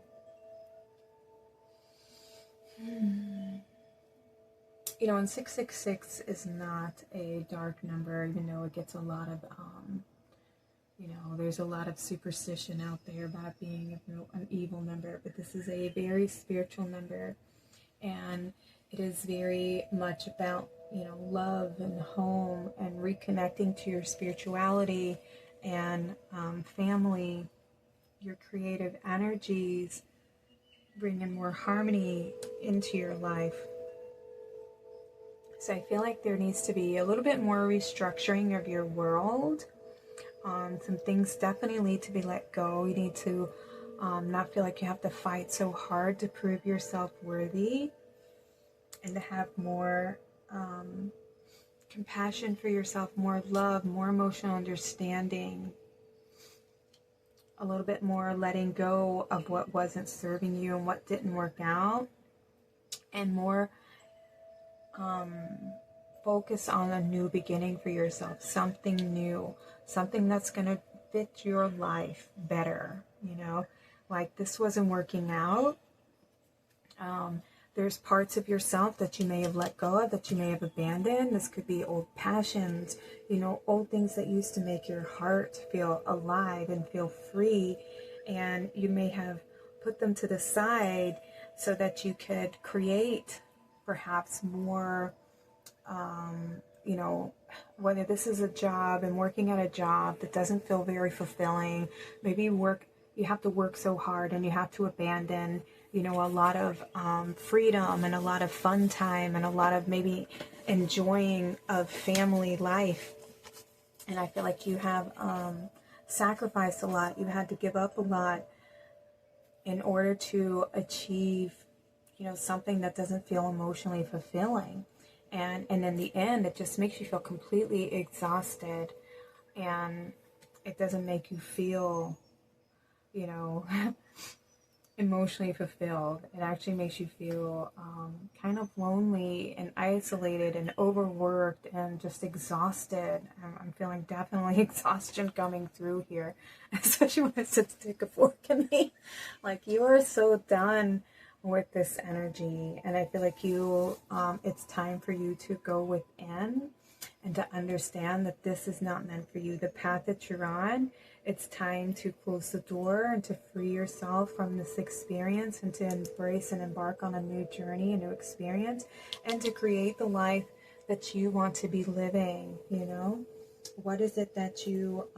know, and 666 is not a dark number, even though it gets a lot of, you know, there's a lot of superstition out there about being an evil number, but this is a very spiritual number, and it is very much about, you know, love and home and reconnecting to your spirituality and family, your creative energies, bringing more harmony into your life. So I feel like there needs to be a little bit more restructuring of your world. Some things definitely need to be let go. You need to not feel like you have to fight so hard to prove yourself worthy, and to have more compassion for yourself, more love, more emotional understanding, a little bit more letting go of what wasn't serving you and what didn't work out, and more focus on a new beginning for yourself, something new, something that's going to fit your life better. You know, like this wasn't working out. There's parts of yourself that you may have let go of, that you may have abandoned. This could be old passions, you know, old things that used to make your heart feel alive and feel free. And you may have put them to the side so that you could create perhaps more, you know, whether this is a job and working at a job that doesn't feel very fulfilling. Maybe you have to work so hard and you have to abandon, you know, a lot of freedom and a lot of fun time and a lot of maybe enjoying of family life. And I feel like you have sacrificed a lot. You had to give up a lot in order to achieve you know, something that doesn't feel emotionally fulfilling. And in the end, it just makes you feel completely exhausted, and it doesn't make you feel, you know, emotionally fulfilled. It actually makes you feel kind of lonely and isolated and overworked and just exhausted. I'm feeling definitely exhaustion coming through here, especially when it sits stick a fork in me. Like, you are so done with this energy, and I feel like you, it's time for you to go within and to understand that this is not meant for you. The path that you're on, it's time to close the door and to free yourself from this experience and to embrace and embark on a new journey, a new experience, and to create the life that you want to be living. You know, what is it that you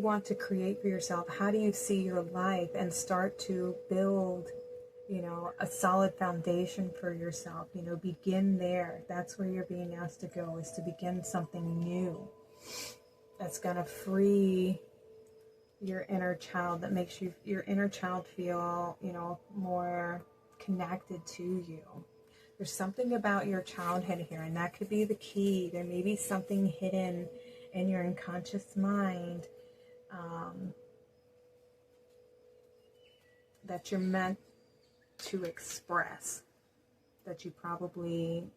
want to create for yourself? How do you see your life, and start to build, you know, a solid foundation for yourself? You know, begin there. That's where you're being asked to go, is to begin something new that's going to free your inner child, that makes your inner child feel, you know, more connected to you. There's something about your childhood here, and that could be the key. There may be something hidden in your unconscious mind that you're meant to express, that you probably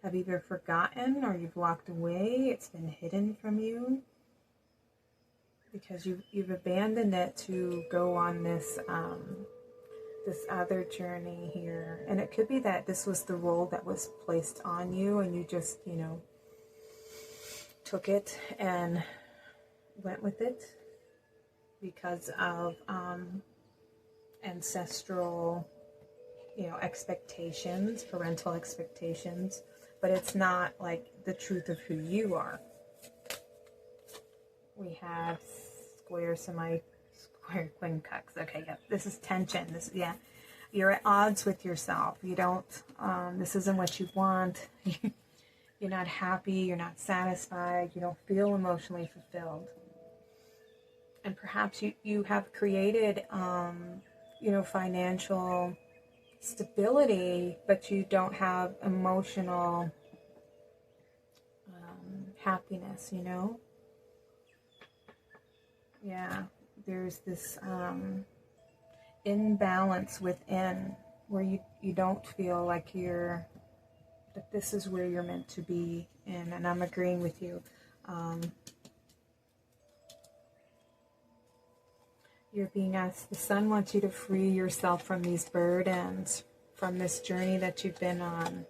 have either forgotten or you've walked away. It's been hidden from you because you've abandoned it to go on this this other journey here. And it could be that this was the role that was placed on you, and you just, you know, took it and went with it because of ancestral, you know, expectations, parental expectations, but it's not like the truth of who you are. We have square, semi-square, quincunx. Okay, yeah, this is tension. This, yeah, you're at odds with yourself. You don't, this isn't what you want. You're not happy. You're not satisfied. You don't feel emotionally fulfilled. And perhaps you have created, you know, financial stability, but you don't have emotional happiness, you know? Yeah, there's this imbalance within where you don't feel like that this is where you're meant to be in, and I'm agreeing with you. You're being asked, the sun wants you to free yourself from these burdens, from this journey that you've been on.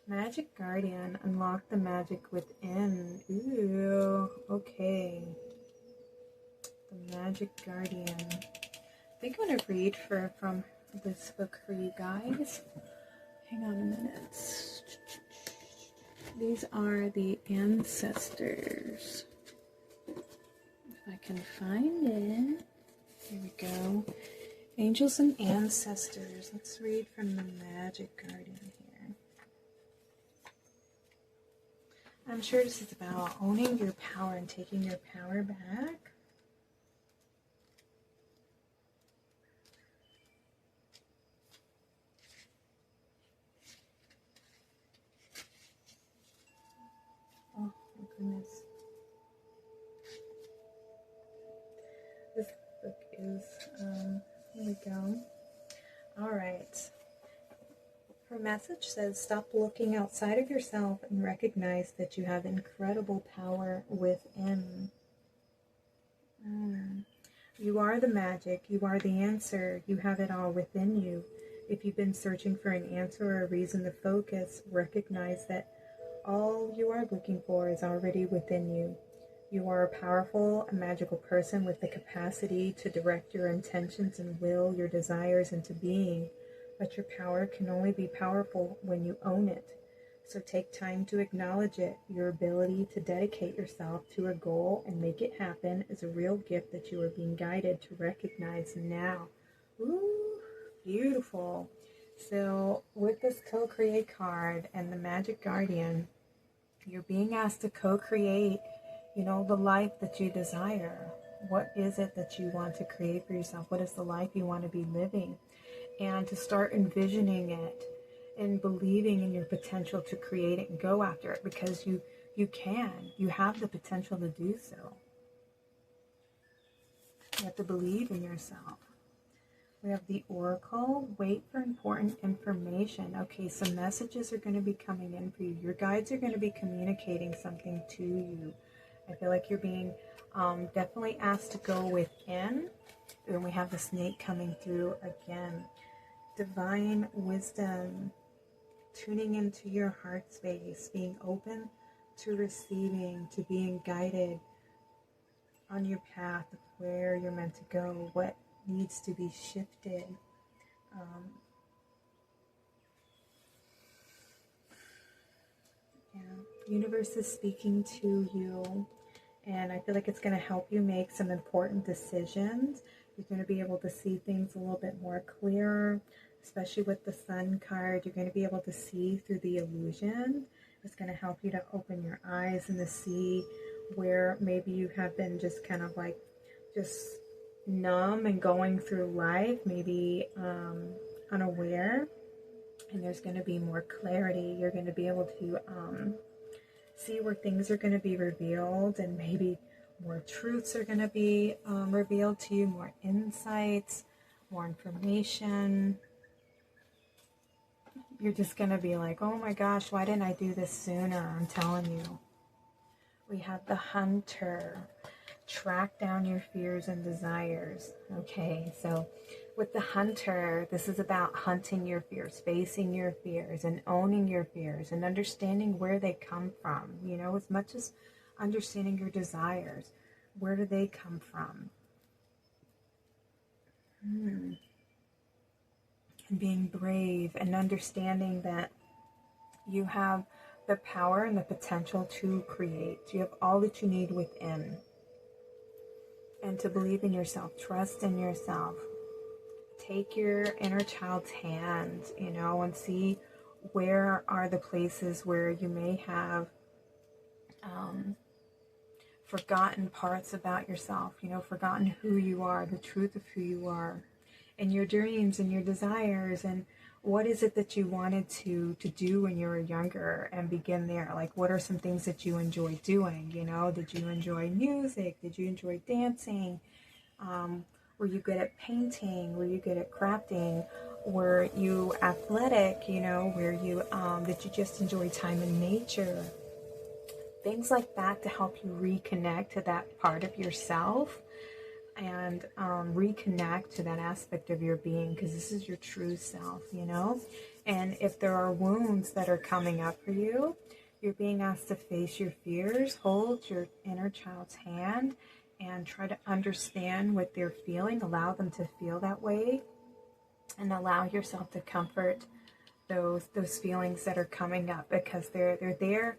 Magic Guardian, unlock the magic within. Ooh, okay. The Magic Guardian. I think I'm going to read from this book for you guys. Hang on a minute. These are the ancestors. If I can find it. Here we go. Angels and ancestors. Let's read from the Magic Guardian here. I'm sure this is about owning your power and taking your power back. Oh my goodness. This book is, here we go. All right. Her message says, stop looking outside of yourself and recognize that you have incredible power within. You are the magic. You are the answer. You have it all within you. If you've been searching for an answer or a reason to focus, recognize that all you are looking for is already within you. You are a powerful and magical person with the capacity to direct your intentions and will your desires into being. But your power can only be powerful when you own it. So take time to acknowledge it. Your ability to dedicate yourself to a goal and make it happen is a real gift that you are being guided to recognize now. Ooh, beautiful. So with this co-create card and the Magic Guardian, you're being asked to co-create, you know, the life that you desire. what is it that you want to create for yourself? What is the life you want to be living? And to start envisioning it and believing in your potential to create it and go after it, because you can. You have the potential to do so. You have to believe in yourself. We have the Oracle. Wait for important information. Okay, some messages are going to be coming in for you. Your guides are going to be communicating something to you. I feel like you're being definitely asked to go within. And we have the snake coming through again. Divine wisdom. Tuning into your heart space. Being open to receiving, to being guided on your path of where you're meant to go, what needs to be shifted. Universe is speaking to you, and I feel like it's going to help you make some important decisions. You're going to be able to see things a little bit more clearer, especially with the Sun card. You're going to be able to see through the illusion. It's going to help you to open your eyes and to see where maybe you have been just kind of like just numb and going through life, maybe unaware. And there's going to be more clarity. You're going to be able to see where things are going to be revealed, and maybe more truths are going to be revealed to you, more insights, more information. You're just going to be like, oh my gosh, why didn't I do this sooner? I'm telling you. We have the Hunter. Track down your fears and desires. Okay, so with the Hunter, this is about hunting your fears, facing your fears, and owning your fears, and understanding where they come from. You know, as much as understanding your desires, where do they come from? And being brave and understanding that you have the power and the potential to create. You have all that you need within. And to believe in yourself, trust in yourself. Take your inner child's hand, you know, and see where are the places where you may have forgotten parts about yourself, you know, forgotten who you are, the truth of who you are, and your dreams and your desires, and what is it that you wanted to do when you were younger, and begin there. Like, what are some things that you enjoy doing? You know, did you enjoy music? Did you enjoy dancing? Were you good at painting? Were you good at crafting? Were you athletic? You know, did you just enjoy time in nature? Things like that to help you reconnect to that part of yourself, and reconnect to that aspect of your being, because this is your true self, you know. And if there are wounds that are coming up for you, you're being asked to face your fears, hold your inner child's hand, and try to understand what they're feeling. Allow them to feel that way, and allow yourself to comfort those feelings that are coming up, because they're there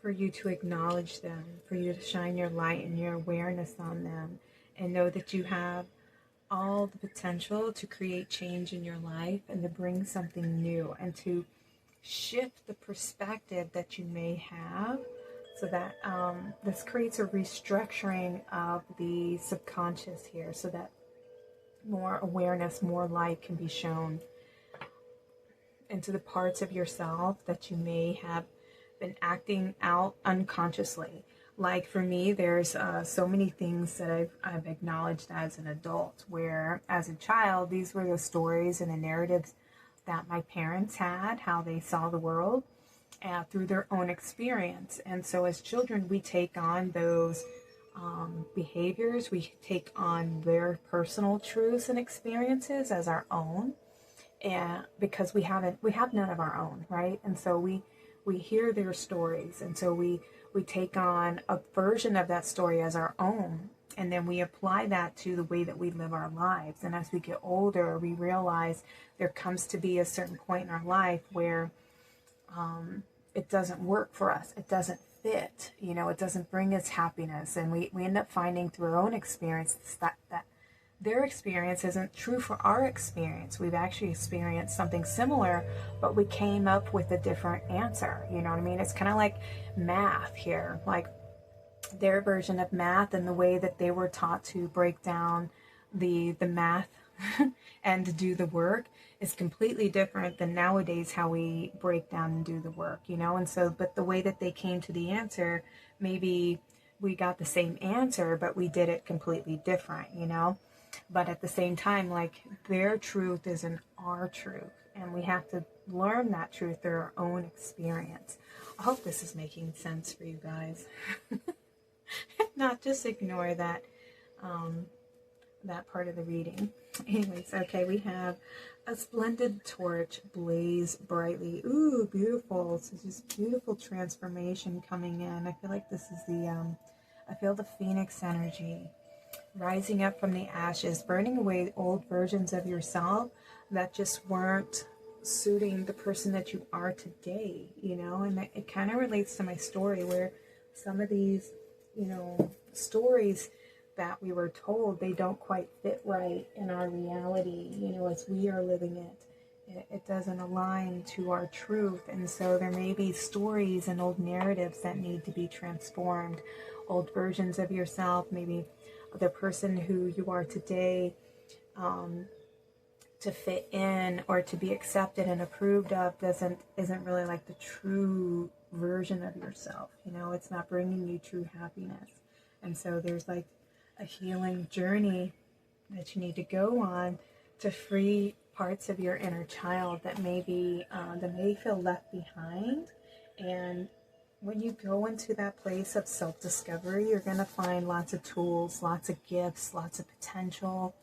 for you to acknowledge them, for you to shine your light and your awareness on them, and know that you have all the potential to create change in your life, and to bring something new, and to shift the perspective that you may have, so that this creates a restructuring of the subconscious here, so that more awareness, more light can be shown into the parts of yourself that you may have been acting out unconsciously. Like for me, there's so many things that I've acknowledged as an adult, where as a child, these were the stories and the narratives that my parents had, how they saw the world through their own experience. And so as children, we take on those behaviors, we take on their personal truths and experiences as our own, and because we have none of our own, right? And so we hear their stories, and so we take on a version of that story as our own, and then we apply that to the way that we live our lives. And as we get older, we realize there comes to be a certain point in our life where it doesn't work for us. It doesn't fit, you know, it doesn't bring us happiness. And we end up finding through our own experience that their experience isn't true for our experience. We've actually experienced something similar, but we came up with a different answer. You know what I mean? It's kind of like math here. Like their version of math and the way that they were taught to break down the math and to do the work is completely different than nowadays how we break down and do the work, you know. And so, but the way that they came to the answer, maybe we got the same answer, but we did it completely different, you know. But at the same time, like, their truth isn't our truth, and we have to learn that truth through our own experience. I hope this is making sense for you guys. Not just ignore that that part of the reading. Anyways, okay, we have a splendid torch blaze brightly. Ooh, beautiful. So just beautiful transformation coming in. I feel like this is I feel the phoenix energy rising up from the ashes, burning away old versions of yourself that just weren't suiting the person that you are today, you know. And it kind of relates to my story, where some of these, you know, stories that we were told, they don't quite fit right in our reality, you know, as we are living it. It doesn't align to our truth. And so there may be stories and old narratives that need to be transformed, old versions of yourself, maybe the person who you are today, to fit in or to be accepted and approved of isn't really like the true version of yourself. You know, it's not bringing you true happiness. And so there's like a healing journey that you need to go on to free parts of your inner child that may feel left behind. And when you go into that place of self-discovery, you're going to find lots of tools, lots of gifts, lots of potential,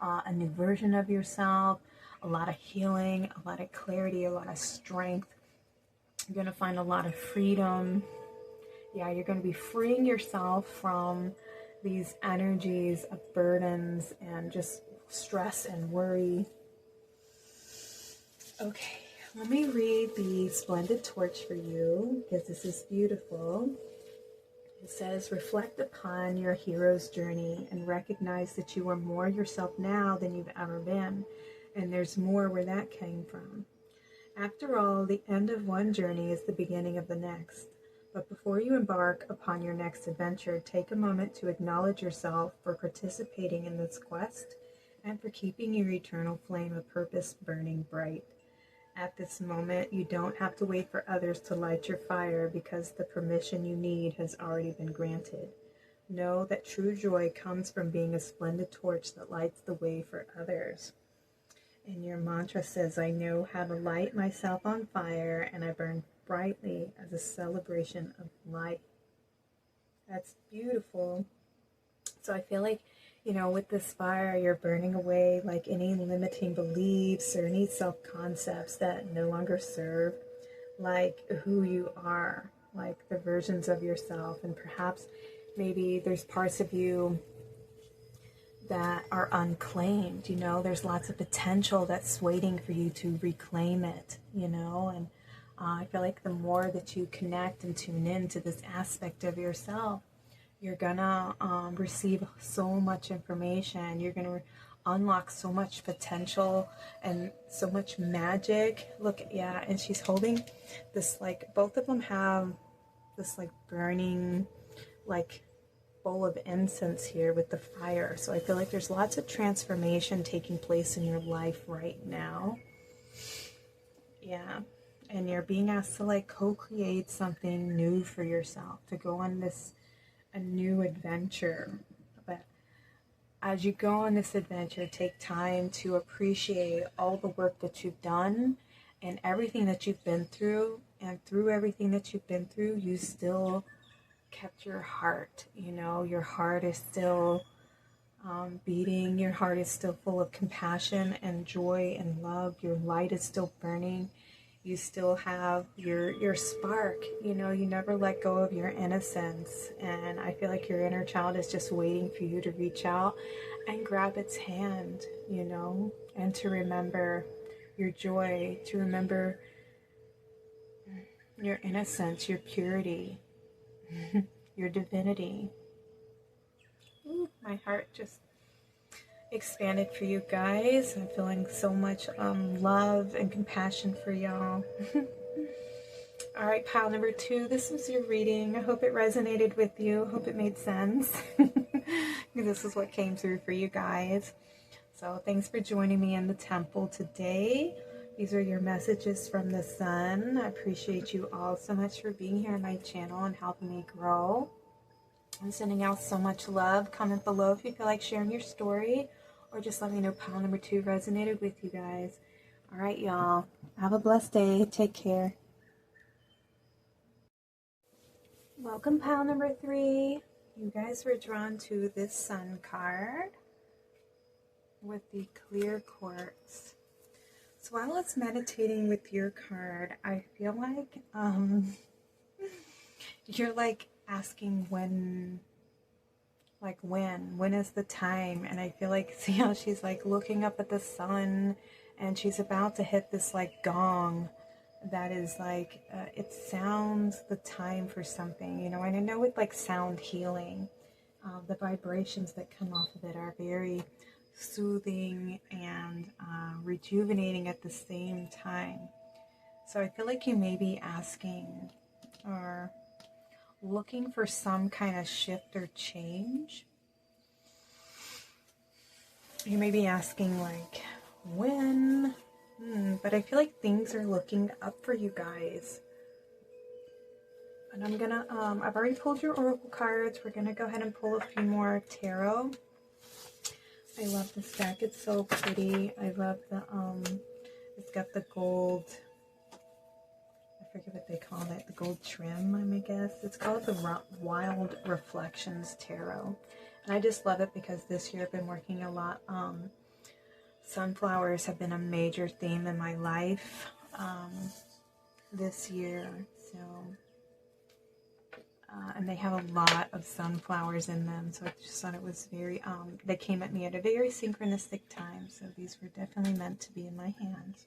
a new version of yourself, a lot of healing, a lot of clarity, a lot of strength. You're going to find a lot of freedom. Yeah, you're going to be freeing yourself from these energies of burdens and just stress and worry. Okay, let me read the splendid torch for you, because this is beautiful. It says, reflect upon your hero's journey and recognize that you are more yourself now than you've ever been. And there's more where that came from. After all, the end of one journey is the beginning of the next. But before you embark upon your next adventure, take a moment to acknowledge yourself for participating in this quest and for keeping your eternal flame of purpose burning bright. At this moment, you don't have to wait for others to light your fire, because the permission you need has already been granted. Know that true joy comes from being a splendid torch that lights the way for others. And your mantra says, I know how to light myself on fire, and I burn brightly as a celebration of light. That's beautiful. So I feel like, you know, with this fire, you're burning away like any limiting beliefs or any self-concepts that no longer serve like who you are, like the versions of yourself. And perhaps maybe there's parts of you that are unclaimed, you know. There's lots of potential that's waiting for you to reclaim it, you know. And I feel like the more that you connect and tune in to this aspect of yourself, you're gonna receive so much information. You're gonna unlock so much potential and so much magic. Look, yeah, and she's holding this, like, both of them have this like burning like bowl of incense here with the fire. So I feel like there's lots of transformation taking place in your life right now. Yeah, and you're being asked to like co-create something new for yourself, to go on a new adventure. But as you go on this adventure, take time to appreciate all the work that you've done and everything that you've been through. And through everything that you've been through, you still kept your heart. You know, your heart is still beating. Your heart is still full of compassion and joy and love. Your light is still burning. You still have your spark, you know. You never let go of your innocence. And I feel like your inner child is just waiting for you to reach out and grab its hand, you know, and to remember your joy, to remember your innocence, your purity, your divinity. Ooh, my heart just expanded for you guys. I'm feeling so much love and compassion for y'all. All right, pile number 2, this was your reading. I hope it resonated with you. I hope it made sense. This is what came through for you guys. So thanks for joining me in the temple today. These are your messages from the sun. I appreciate you all so much for being here on my channel and helping me grow. I'm sending out so much love. Comment below if you feel like sharing your story, or just let me know pile number 2 resonated with you guys. All right, y'all. Have a blessed day. Take care. Welcome, pile number 3. You guys were drawn to this sun card with the clear quartz. So while I was meditating with your card, I feel like you're like asking when is the time? And I feel like, see how she's like looking up at the sun, and she's about to hit this like gong that is like, it sounds the time for something, you know. And I know with like sound healing, the vibrations that come off of it are very soothing and rejuvenating at the same time. So I feel like you may be asking or looking for some kind of shift or change. You may be asking like, when? But I feel like things are looking up for you guys. And I'm gonna, I've already pulled your oracle cards. We're gonna go ahead and pull a few more tarot. I love this deck. It's so pretty. I love the, it's got the gold, I forget what they call it, the gold trim, I guess. It's called the Wild Reflections Tarot. And I just love it because this year I've been working a lot. Sunflowers have been a major theme in my life this year. So, and they have a lot of sunflowers in them. So I just thought it was very, they came at me at a very synchronistic time. So these were definitely meant to be in my hands.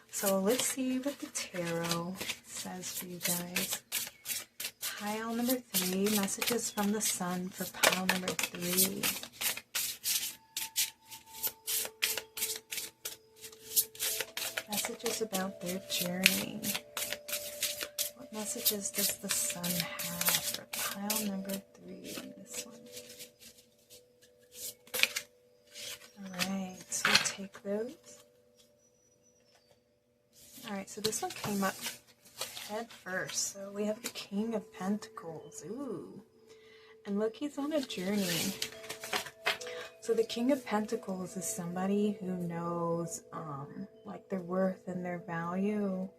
So let's see what the tarot says for you guys. Pile number 3, messages from the sun for pile number 3. Messages about their journey. What messages does the sun have for pile number 3? This one. Alright, so take those. Alright, so this one came up head first. So we have the King of Pentacles. Ooh. And look, he's on a journey. So the King of Pentacles is somebody who knows like their worth and their value.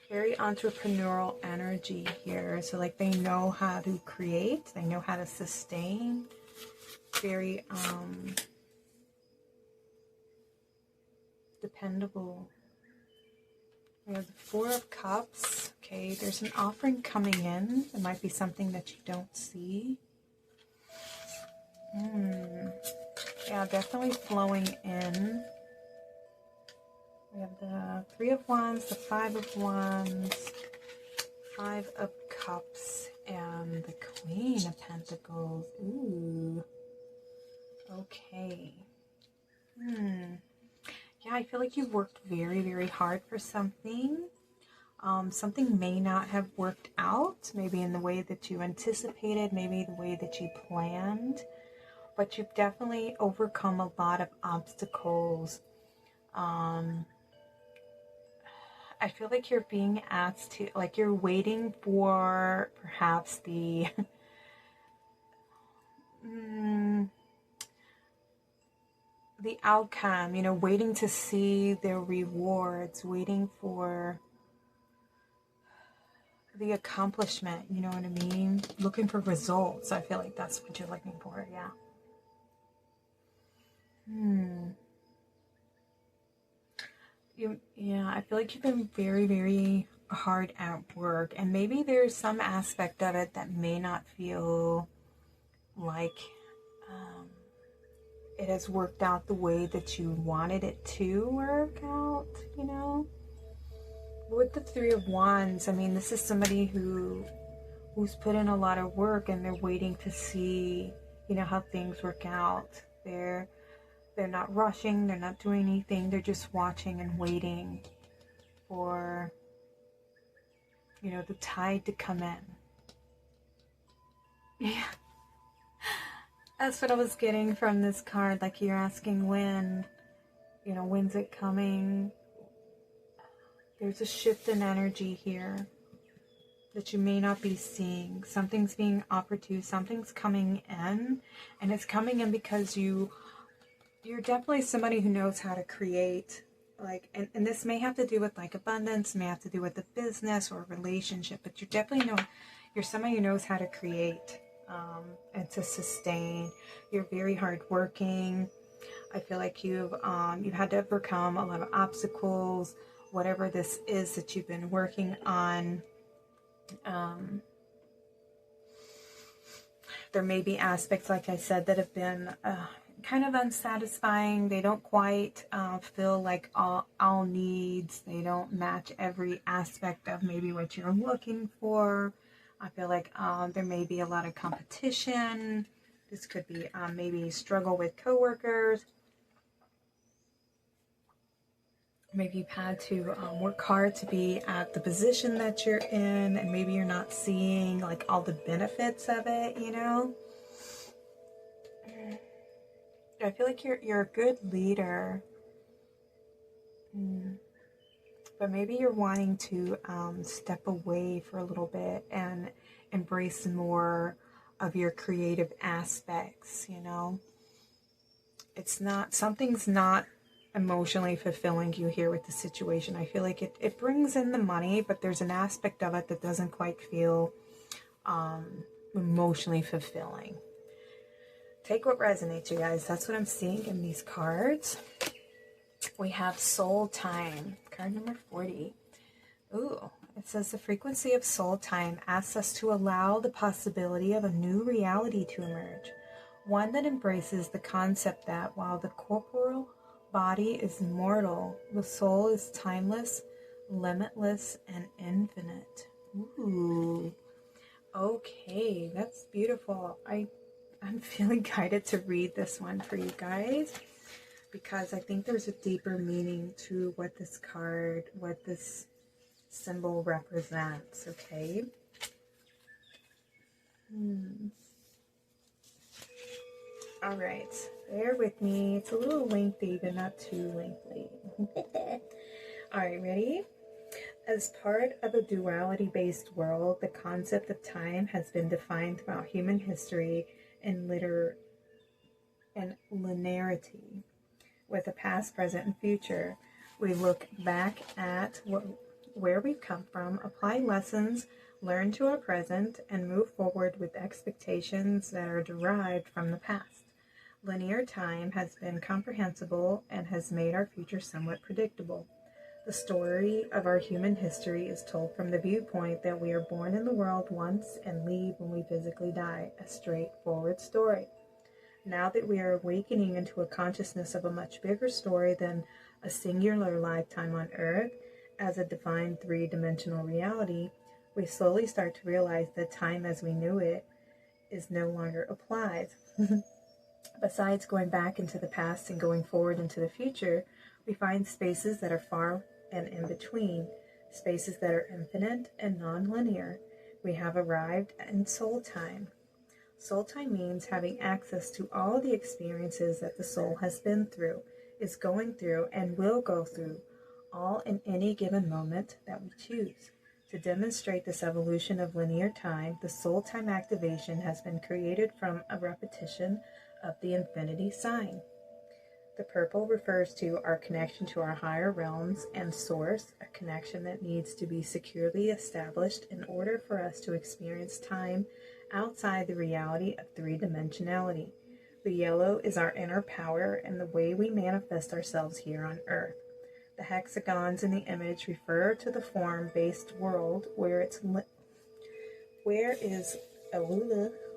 Very entrepreneurial energy here. So like they know how to create, they know how to sustain. Very dependable. We have the 4 of Cups. Okay, there's an offering coming in. It might be something that you don't see. Yeah, definitely flowing in. We have the 3 of Wands, the 5 of Wands, 5 of Cups, and the Queen of Pentacles. Ooh. Okay. Yeah, I feel like you've worked very, very hard for something. Something may not have worked out, maybe in the way that you anticipated, maybe the way that you planned, but you've definitely overcome a lot of obstacles. I feel like you're being asked to, like you're waiting for perhaps the the outcome, you know, waiting to see their rewards, waiting for the accomplishment, you know what I mean? Looking for results. I feel like that's what you're looking for, yeah. Yeah, I feel like you've been very, very hard at work, and maybe there's some aspect of it that may not feel like it has worked out the way that you wanted it to work out, you know? With the 3 of Wands, I mean, this is somebody who's put in a lot of work, and they're waiting to see, you know, how things work out. They're They're not rushing, they're not doing anything, they're just watching and waiting for, you know, the tide to come in. Yeah. That's what I was getting from this card. Like, you're asking when, you know, when's it coming? There's a shift in energy here that you may not be seeing. Something's being offered to you, something's coming in, and it's coming in because you're definitely somebody who knows how to create, like, and this may have to do with like abundance, may have to do with a business or a relationship, but you definitely know you're somebody who knows how to create and to sustain. You're very hardworking. I feel like you've had to overcome a lot of obstacles, whatever this is that you've been working on. There may be aspects, like I said, that have been kind of unsatisfying. They don't quite feel like all needs. They don't match every aspect of maybe what you're looking for. I feel like there may be a lot of competition. This could be maybe struggle with coworkers. Maybe you've had to work hard to be at the position that you're in, and maybe you're not seeing like all the benefits of it, you know? I feel like you're a good leader, but maybe you're wanting to step away for a little bit and embrace more of your creative aspects, you know? Something's not emotionally fulfilling you here with the situation. I feel like it brings in the money, but there's an aspect of it that doesn't quite feel emotionally fulfilling. Take what resonates, you guys. That's what I'm seeing in these cards. We have soul time, card number 40. Ooh, it says the frequency of soul time asks us to allow the possibility of a new reality to emerge, one that embraces the concept that while the corporeal body is mortal, the soul is timeless, limitless, and infinite. Ooh, okay, that's beautiful. I'm feeling guided to read this one for you guys, because I think there's a deeper meaning to what this card, what this symbol represents, okay? All right, bear with me. It's a little lengthy, but not too lengthy. All right, ready? As part of a duality-based world, the concept of time has been defined throughout human history in linearity, with a past, present, and future. We look back at where we've come from, apply lessons learned to our present, and move forward with expectations that are derived from the past. Linear time has been comprehensible and has made our future somewhat predictable. The story of our human history is told from the viewpoint that we are born in the world once and leave when we physically die, a straightforward story. Now that we are awakening into a consciousness of a much bigger story than a singular lifetime on Earth as a divine three-dimensional reality, we slowly start to realize that time as we knew it is no longer applied. Besides going back into the past and going forward into the future, we find spaces that are far and in between, spaces that are infinite and non-linear. We have arrived in soul time. Soul time means having access to all the experiences that the soul has been through, is going through, and will go through, all in any given moment that we choose. To demonstrate this evolution of linear time, the soul time activation has been created from a repetition of the infinity sign. The purple refers to our connection to our higher realms and source, a connection that needs to be securely established in order for us to experience time outside the reality of three-dimensionality. The yellow is our inner power and the way we manifest ourselves here on Earth. The hexagons in the image refer to the form-based world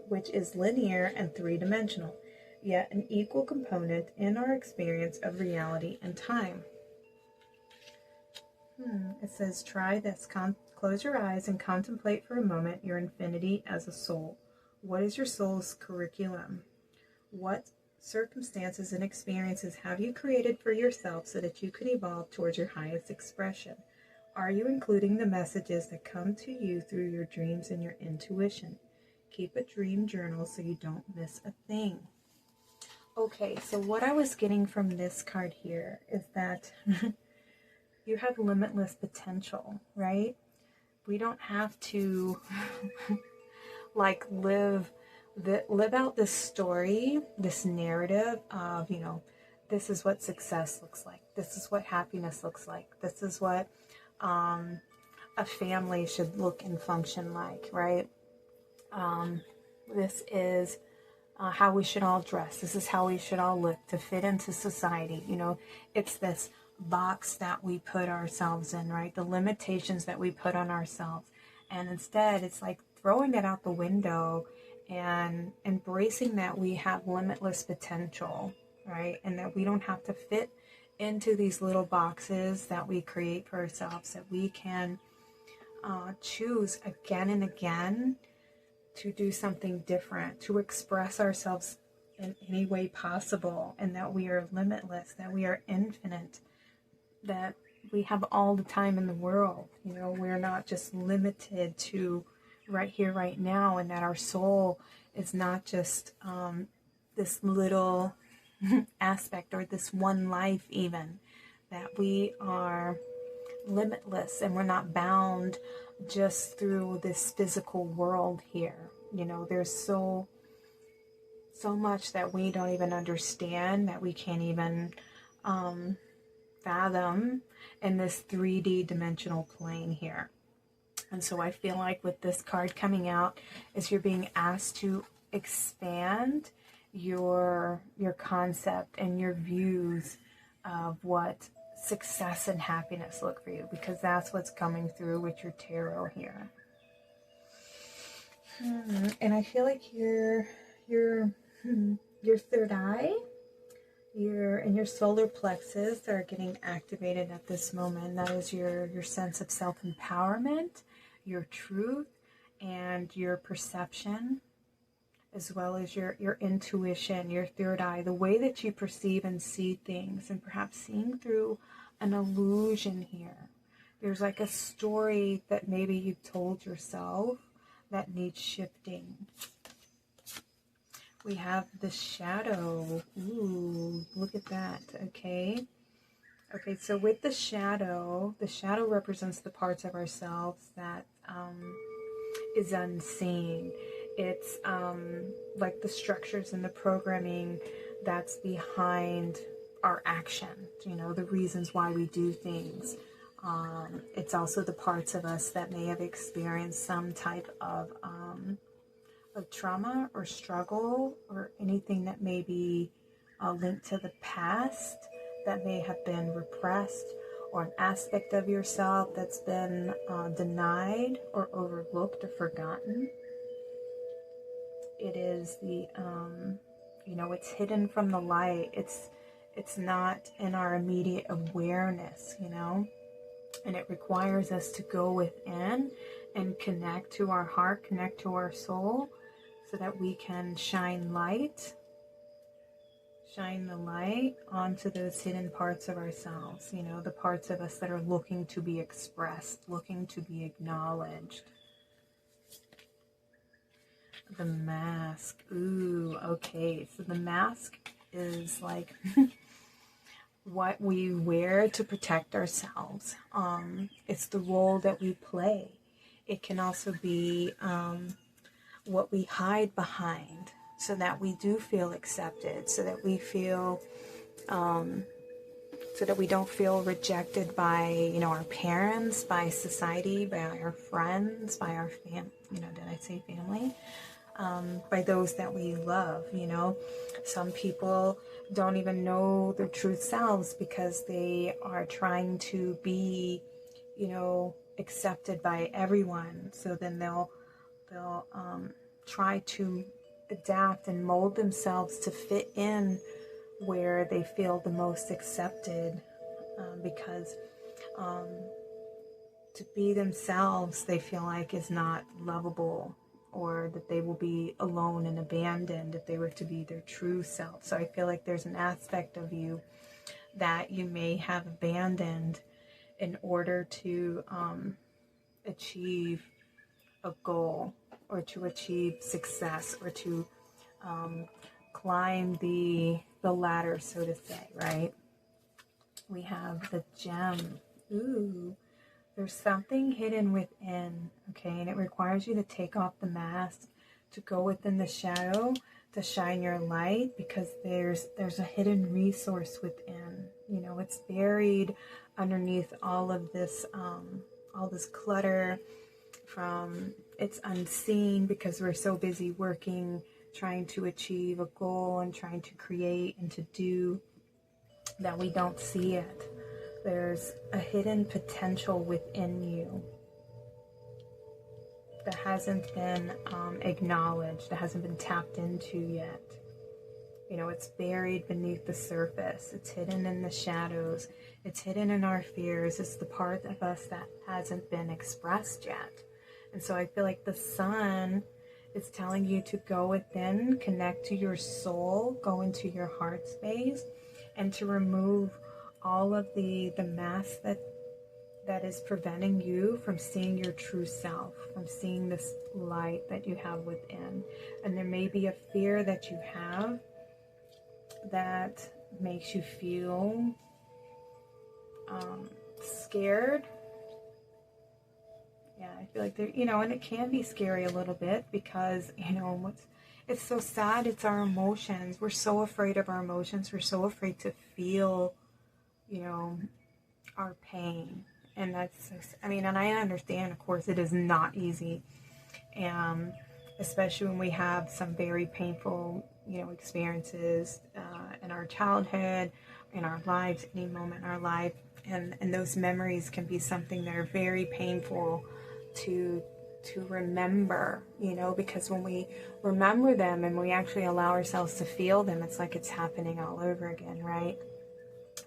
which is linear and three-dimensional, yet an equal component in our experience of reality and time. It says, try this. Close your eyes and contemplate for a moment your infinity as a soul. What is your soul's curriculum? What circumstances and experiences have you created for yourself so that you can evolve towards your highest expression? Are you including the messages that come to you through your dreams and your intuition? Keep a dream journal so you don't miss a thing. Okay, so what I was getting from this card here is that you have limitless potential, right? We don't have to like live out this story, this narrative of, this is what success looks like. This is what happiness looks like. This is what a family should look and function like, right? This is how we should all dress. This is how we should all look to fit into society. It's this box that we put ourselves in, right? The limitations that we put on ourselves. And instead, it's like throwing it out the window and embracing that we have limitless potential, right? And that we don't have to fit into these little boxes that we create for ourselves, that we can choose again and again to do something different, to express ourselves in any way possible, and that we are limitless, that we are infinite, that we have all the time in the world. We're not just limited to right here, right now, and that our soul is not just this little aspect or this one life even, that we are limitless and we're not bound just through this physical world here. There's so much that we don't even understand, that we can't even fathom in this 3D dimensional plane here. And so I feel like with this card coming out, is you're being asked to expand your concept and your views of what success and happiness look for you, because that's what's coming through with your tarot here. And I feel like your third eye, your solar plexus are getting activated at this moment. That is your sense of self-empowerment, your truth, and your perception, as well as your intuition, your third eye, the way that you perceive and see things, and perhaps seeing through an illusion here. There's like a story that maybe you've told yourself that needs shifting. We have the shadow. Ooh, look at that. Okay, so with the shadow represents the parts of ourselves that is unseen. It's like the structures and the programming that's behind our action, the reasons why we do things. It's also the parts of us that may have experienced some type of trauma or struggle, or anything that may be linked to the past that may have been repressed, or an aspect of yourself that's been denied or overlooked or forgotten. It is the, it's hidden from the light. It's not in our immediate awareness, and it requires us to go within and connect to our heart, connect to our soul, so that we can shine the light onto those hidden parts of ourselves, the parts of us that are looking to be expressed, looking to be acknowledged. The mask. Ooh, okay. So the mask is like what we wear to protect ourselves. It's the role that we play. It can also be what we hide behind, so that we do feel accepted, so that we feel, so that we don't feel rejected by, our parents, by society, by our friends, by our did I say family? By those that we love. Some people don't even know their true selves because they are trying to be, accepted by everyone. So then they'll try to adapt and mold themselves to fit in where they feel the most accepted, because to be themselves they feel like is not lovable or that they will be alone and abandoned if they were to be their true self. So I feel like there's an aspect of you that you may have abandoned in order to achieve a goal, or to achieve success, or to climb the ladder, so to say, right? We have the gem. Ooh, there's something hidden within, okay? And it requires you to take off the mask, to go within the shadow, to shine your light, because there's a hidden resource within. You know, it's buried underneath all of this clutter. From it's unseen because we're so busy working, trying to achieve a goal and trying to create and to do, that we don't see it. There's a hidden potential within you that hasn't been acknowledged, that hasn't been tapped into yet. You know, it's buried beneath the surface. It's hidden in the shadows. It's hidden in our fears. It's the part of us that hasn't been expressed yet. And so I feel like the sun is telling you to go within, connect to your soul, go into your heart space, and to remove all of the mask that is preventing you from seeing your true self, from seeing this light that you have within. And there may be a fear that you have that makes you feel scared. Yeah, I feel like there, you know, and it can be scary a little bit because, you know, it's so sad. It's our emotions. We're so afraid of our emotions. We're so afraid to feel, you know, our pain. And that's, I mean, and I understand, of course, it is not easy. And especially when we have some very painful, you know, experiences in our childhood, in our lives, any moment in our life. And those memories can be something that are very painful to remember, you know, because when we remember them and we actually allow ourselves to feel them, it's like it's happening all over again, right?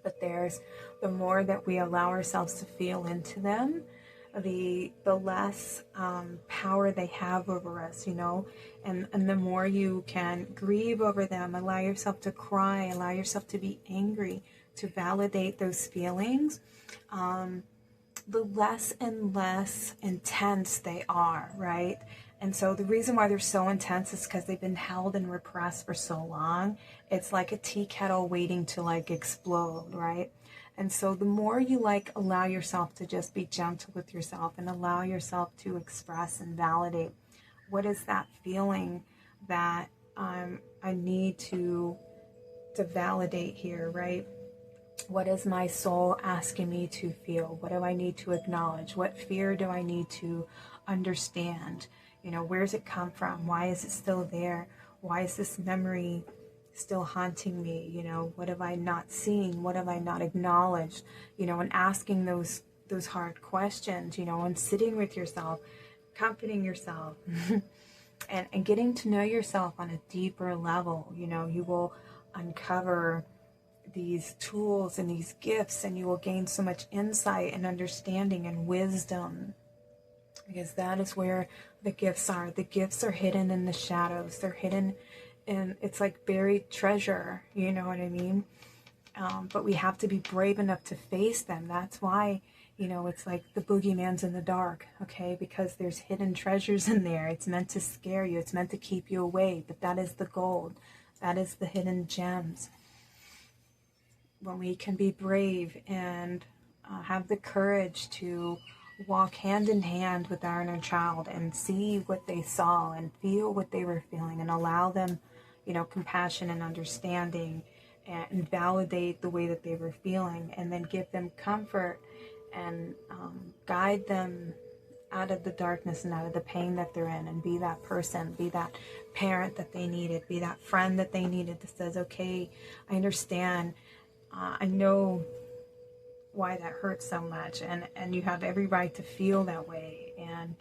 But the more that we allow ourselves to feel into them, the less power they have over us, you know, and the more you can grieve over them, allow yourself to cry, allow yourself to be angry, to validate those feelings, the less and less intense they are, right? And so the reason why they're so intense is because they've been held and repressed for so long. It's like a tea kettle waiting to like explode, right? And so the more you like allow yourself to just be gentle with yourself and allow yourself to express and validate, what is that feeling that I need to validate here, right? What is my soul asking me to feel? What do I need to acknowledge? What fear do I need to understand? You know, where's it come from? Why is it still there? Why is this memory still haunting me? You know, what have I not seen? What have I not acknowledged? You know, and asking those hard questions, you know, and sitting with yourself, comforting yourself, and getting to know yourself on a deeper level. You know, you will uncover these tools and these gifts, and you will gain so much insight and understanding and wisdom, because that is where the gifts are. The gifts are hidden in the shadows. They're hidden in, it's like buried treasure, you know what I mean? But we have to be brave enough to face them. That's why, you know, it's like the boogeyman's in the dark, okay? Because there's hidden treasures in there. It's meant to scare you. It's meant to keep you away, but that is the gold. That is the hidden gems. When we can be brave and have the courage to walk hand in hand with our inner child and see what they saw and feel what they were feeling and allow them, you know, compassion and understanding, and validate the way that they were feeling, and then give them comfort and guide them out of the darkness and out of the pain that they're in, and be that person, be that parent that they needed, be that friend that they needed that says, okay, I understand. I know why that hurts so much, and you have every right to feel that way, and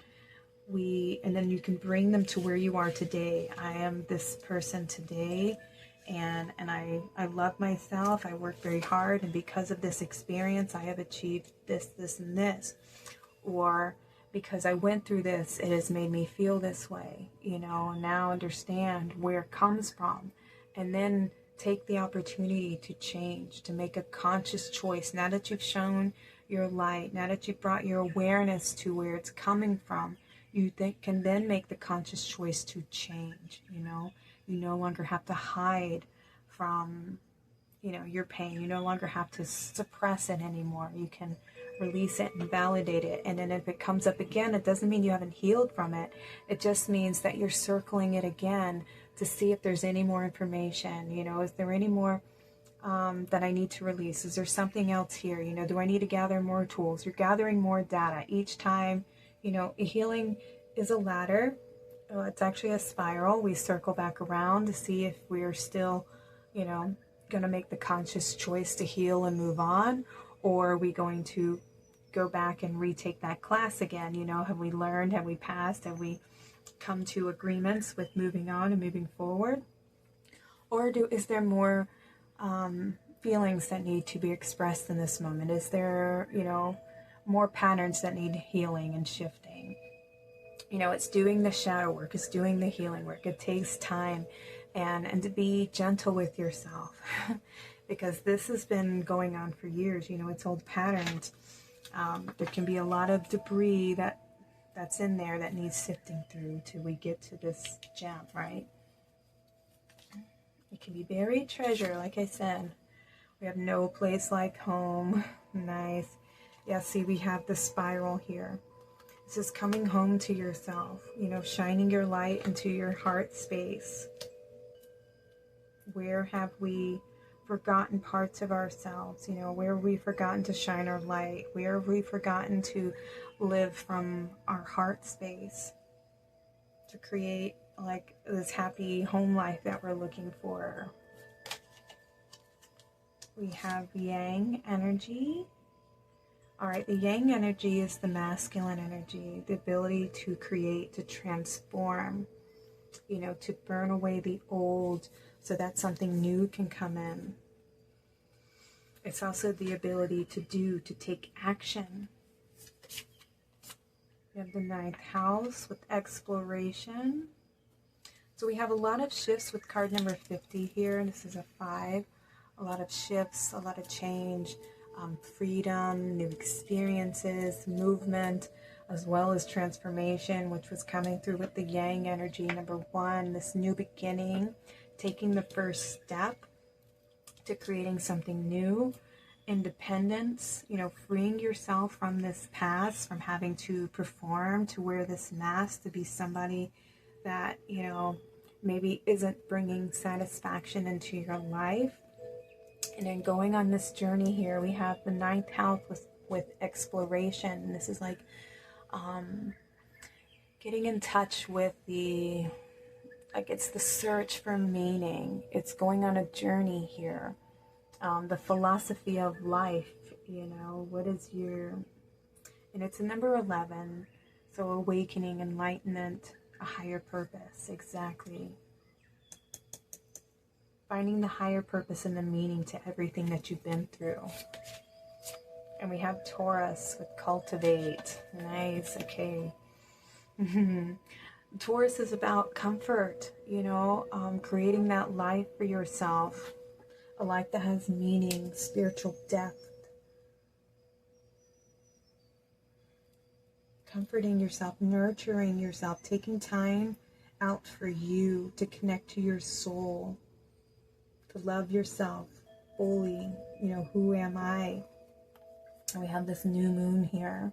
then you can bring them to where you are today. I am this person today, and I love myself. I work very hard, and because of this experience, I have achieved this, and this. Or because I went through this, it has made me feel this way, you know, now understand where it comes from, and then take the opportunity to change, to make a conscious choice. Now that you've shown your light, now that you've brought your awareness to where it's coming from, you can then make the conscious choice to change, you know. You no longer have to hide from, you know, your pain. You no longer have to suppress it anymore. You can release it and validate it. And then if it comes up again, it doesn't mean you haven't healed from it. It just means that you're circling it again to see if there's any more information. You know, is there any more that I need to release? Is there something else here? You know, do I need to gather more tools? You're gathering more data each time. You know, healing is a ladder. It's actually a spiral. We circle back around to see if we're still, you know, going to make the conscious choice to heal and move on, or are we going to go back and retake that class again? You know, have we learned? Have we passed? Have we come to agreements with moving on and moving forward? Or is there more feelings that need to be expressed in this moment? Is there, you know, more patterns that need healing and shifting? You know, it's doing the shadow work, it's doing the healing work. It takes time, and to be gentle with yourself because this has been going on for years. You know, it's old patterns. There can be a lot of debris that's in there that needs sifting through till we get to this gem, right? It can be buried treasure, like I said. We have no place like home. Nice. Yeah, see, we have the spiral here. This is coming home to yourself, you know, shining your light into your heart space. Where have we forgotten parts of ourselves? You know, where have we forgotten to shine our light? Where have we forgotten to live from our heart space to create like this happy home life that we're looking for? We have yang energy. All right, the yang energy is the masculine energy, the ability to create, to transform, you know, to burn away the old so that something new can come in. It's also the ability to do, to take action. We have the 9th house with exploration. So we have a lot of shifts with card number 50 here. This is a 5. A lot of shifts, a lot of change. Freedom, new experiences, movement, as well as transformation, which was coming through with the yang energy. Number 1, this new beginning, taking the first step to creating something new. Independence, you know, freeing yourself from this past, from having to perform, to wear this mask, to be somebody that, you know, maybe isn't bringing satisfaction into your life. And then going on this journey here, we have the 9th house with exploration. And this is like getting in touch with the, like, it's the search for meaning. It's going on a journey here. The philosophy of life, you know, what is your, and it's a number 11. So awakening, enlightenment, a higher purpose, exactly. Finding the higher purpose and the meaning to everything that you've been through. And we have Taurus with cultivate. Nice, okay. Taurus is about comfort, you know, creating that life for yourself. A life that has meaning, spiritual depth. Comforting yourself, nurturing yourself, taking time out for you to connect to your soul. To love yourself fully, you know, who am I? And we have this new moon here,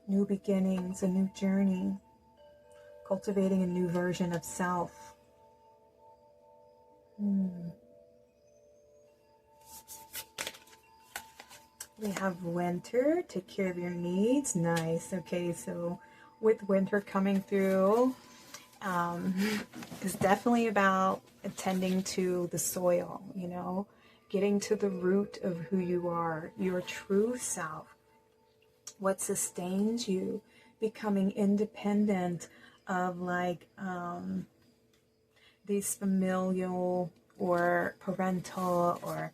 new beginnings, a new journey, cultivating a new version of self. We have winter, take care of your needs. Nice. Okay, so with winter coming through, is definitely about attending to the soil, you know, getting to the root of who you are, your true self, what sustains you, becoming independent of like these familial or parental or,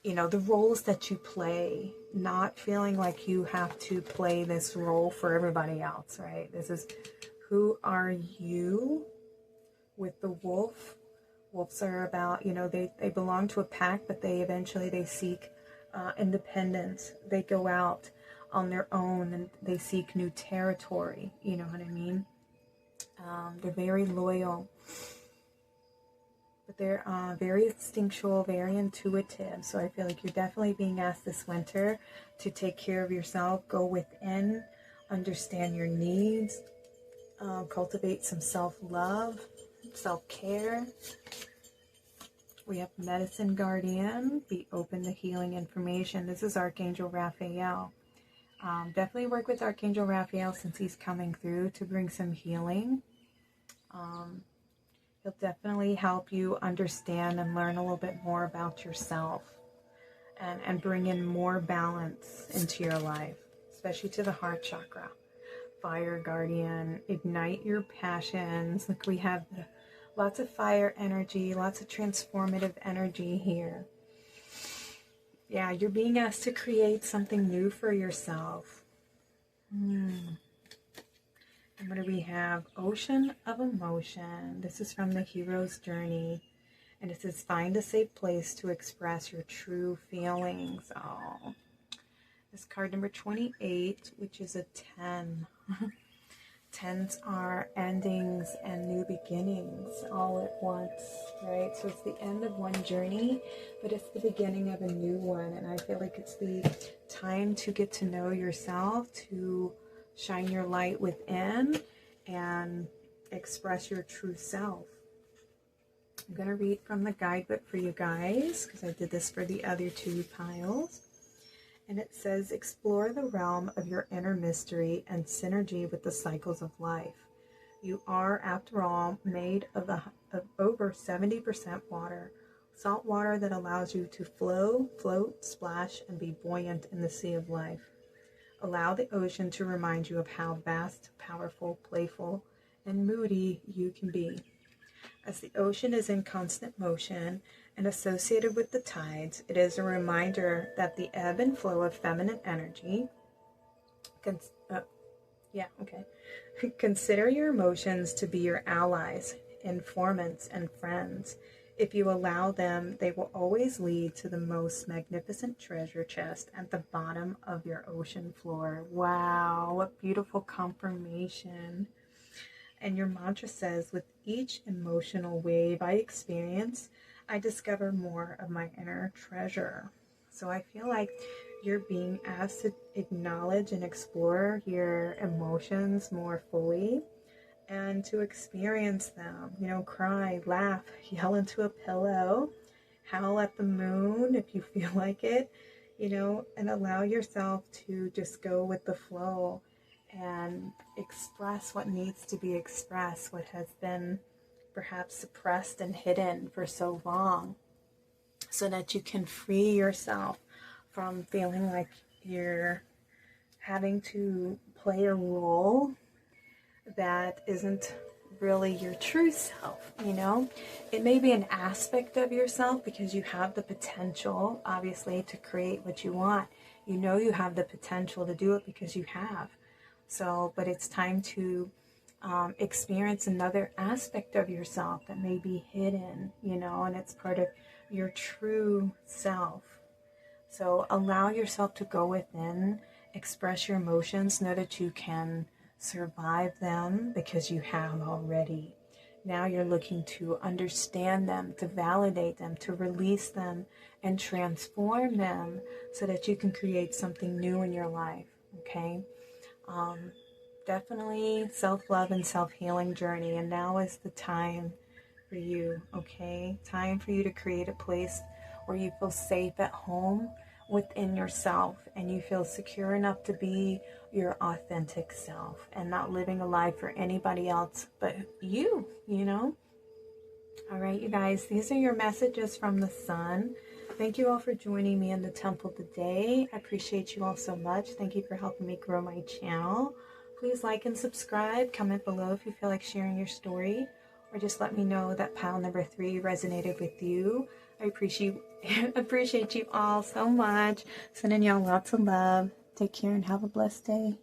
you know, the roles that you play, not feeling like you have to play this role for everybody else, right? This is, who are you? With the wolf, wolves are about, you know, they belong to a pack, but they seek independence. They go out on their own and they seek new territory, you know what I mean? They're very loyal, but they're very instinctual, very intuitive. So I feel like you're definitely being asked this winter to take care of yourself, go within, understand your needs, cultivate some self-love, self-care. We have Medicine Guardian, be open to healing information. This is Archangel Raphael. Definitely work with Archangel Raphael since he's coming through to bring some healing. He'll definitely help you understand and learn a little bit more about yourself and bring in more balance into your life, especially to the heart chakra. Fire Guardian, ignite your passions. Look, we have lots of fire energy, lots of transformative energy here. Yeah, you're being asked to create something new for yourself. And what do we have? Ocean of Emotion. This is from the Hero's Journey. And it says, find a safe place to express your true feelings. Oh, this card number 28, which is a 10. 10s are endings and new beginnings all at once, right? So it's the end of one journey, but it's the beginning of a new one. And I feel like it's the time to get to know yourself, to shine your light within and express your true self. I'm going to read from the guidebook for you guys because I did this for the other two piles. And it says, explore the realm of your inner mystery and synergy with the cycles of life. You are, after all, made of over 70% water. Salt water that allows you to flow, float, splash, and be buoyant in the sea of life. Allow the ocean to remind you of how vast, powerful, playful, and moody you can be. As the ocean is in constant motion and associated with the tides, it is a reminder that the ebb and flow of feminine energy. Consider your emotions to be your allies, informants, and friends. If you allow them, they will always lead to the most magnificent treasure chest at the bottom of your ocean floor. Wow, what beautiful confirmation. And your mantra says, with each emotional wave I experience, I discover more of my inner treasure. So I feel like you're being asked to acknowledge and explore your emotions more fully and to experience them. You know, cry, laugh, yell into a pillow, howl at the moon if you feel like it, you know, and allow yourself to just go with the flow and express what needs to be expressed, what has been perhaps suppressed and hidden for so long, so that you can free yourself from feeling like you're having to play a role that isn't really your true self. You know, it may be an aspect of yourself because you have the potential, obviously, to create what you want. You know you have the potential to do it because you have. So, but it's time to experience another aspect of yourself that may be hidden, you know, and it's part of your true self. So allow yourself to go within, express your emotions, know that you can survive them because you have already. Now you're looking to understand them, to validate them, to release them and transform them so that you can create something new in your life, okay? Definitely self-love and self-healing journey, and now is the time for you, okay? Time for you to create a place where you feel safe at home within yourself and you feel secure enough to be your authentic self and not living a life for anybody else but you, you know? All right, you guys, these are your messages from the sun. Thank you all for joining me in the temple today. I appreciate you all so much. Thank you for helping me grow my channel. Please like and subscribe. Comment below if you feel like sharing your story or just let me know that pile number 3 resonated with you. I appreciate you all so much. Sending y'all lots of love. Take care and have a blessed day.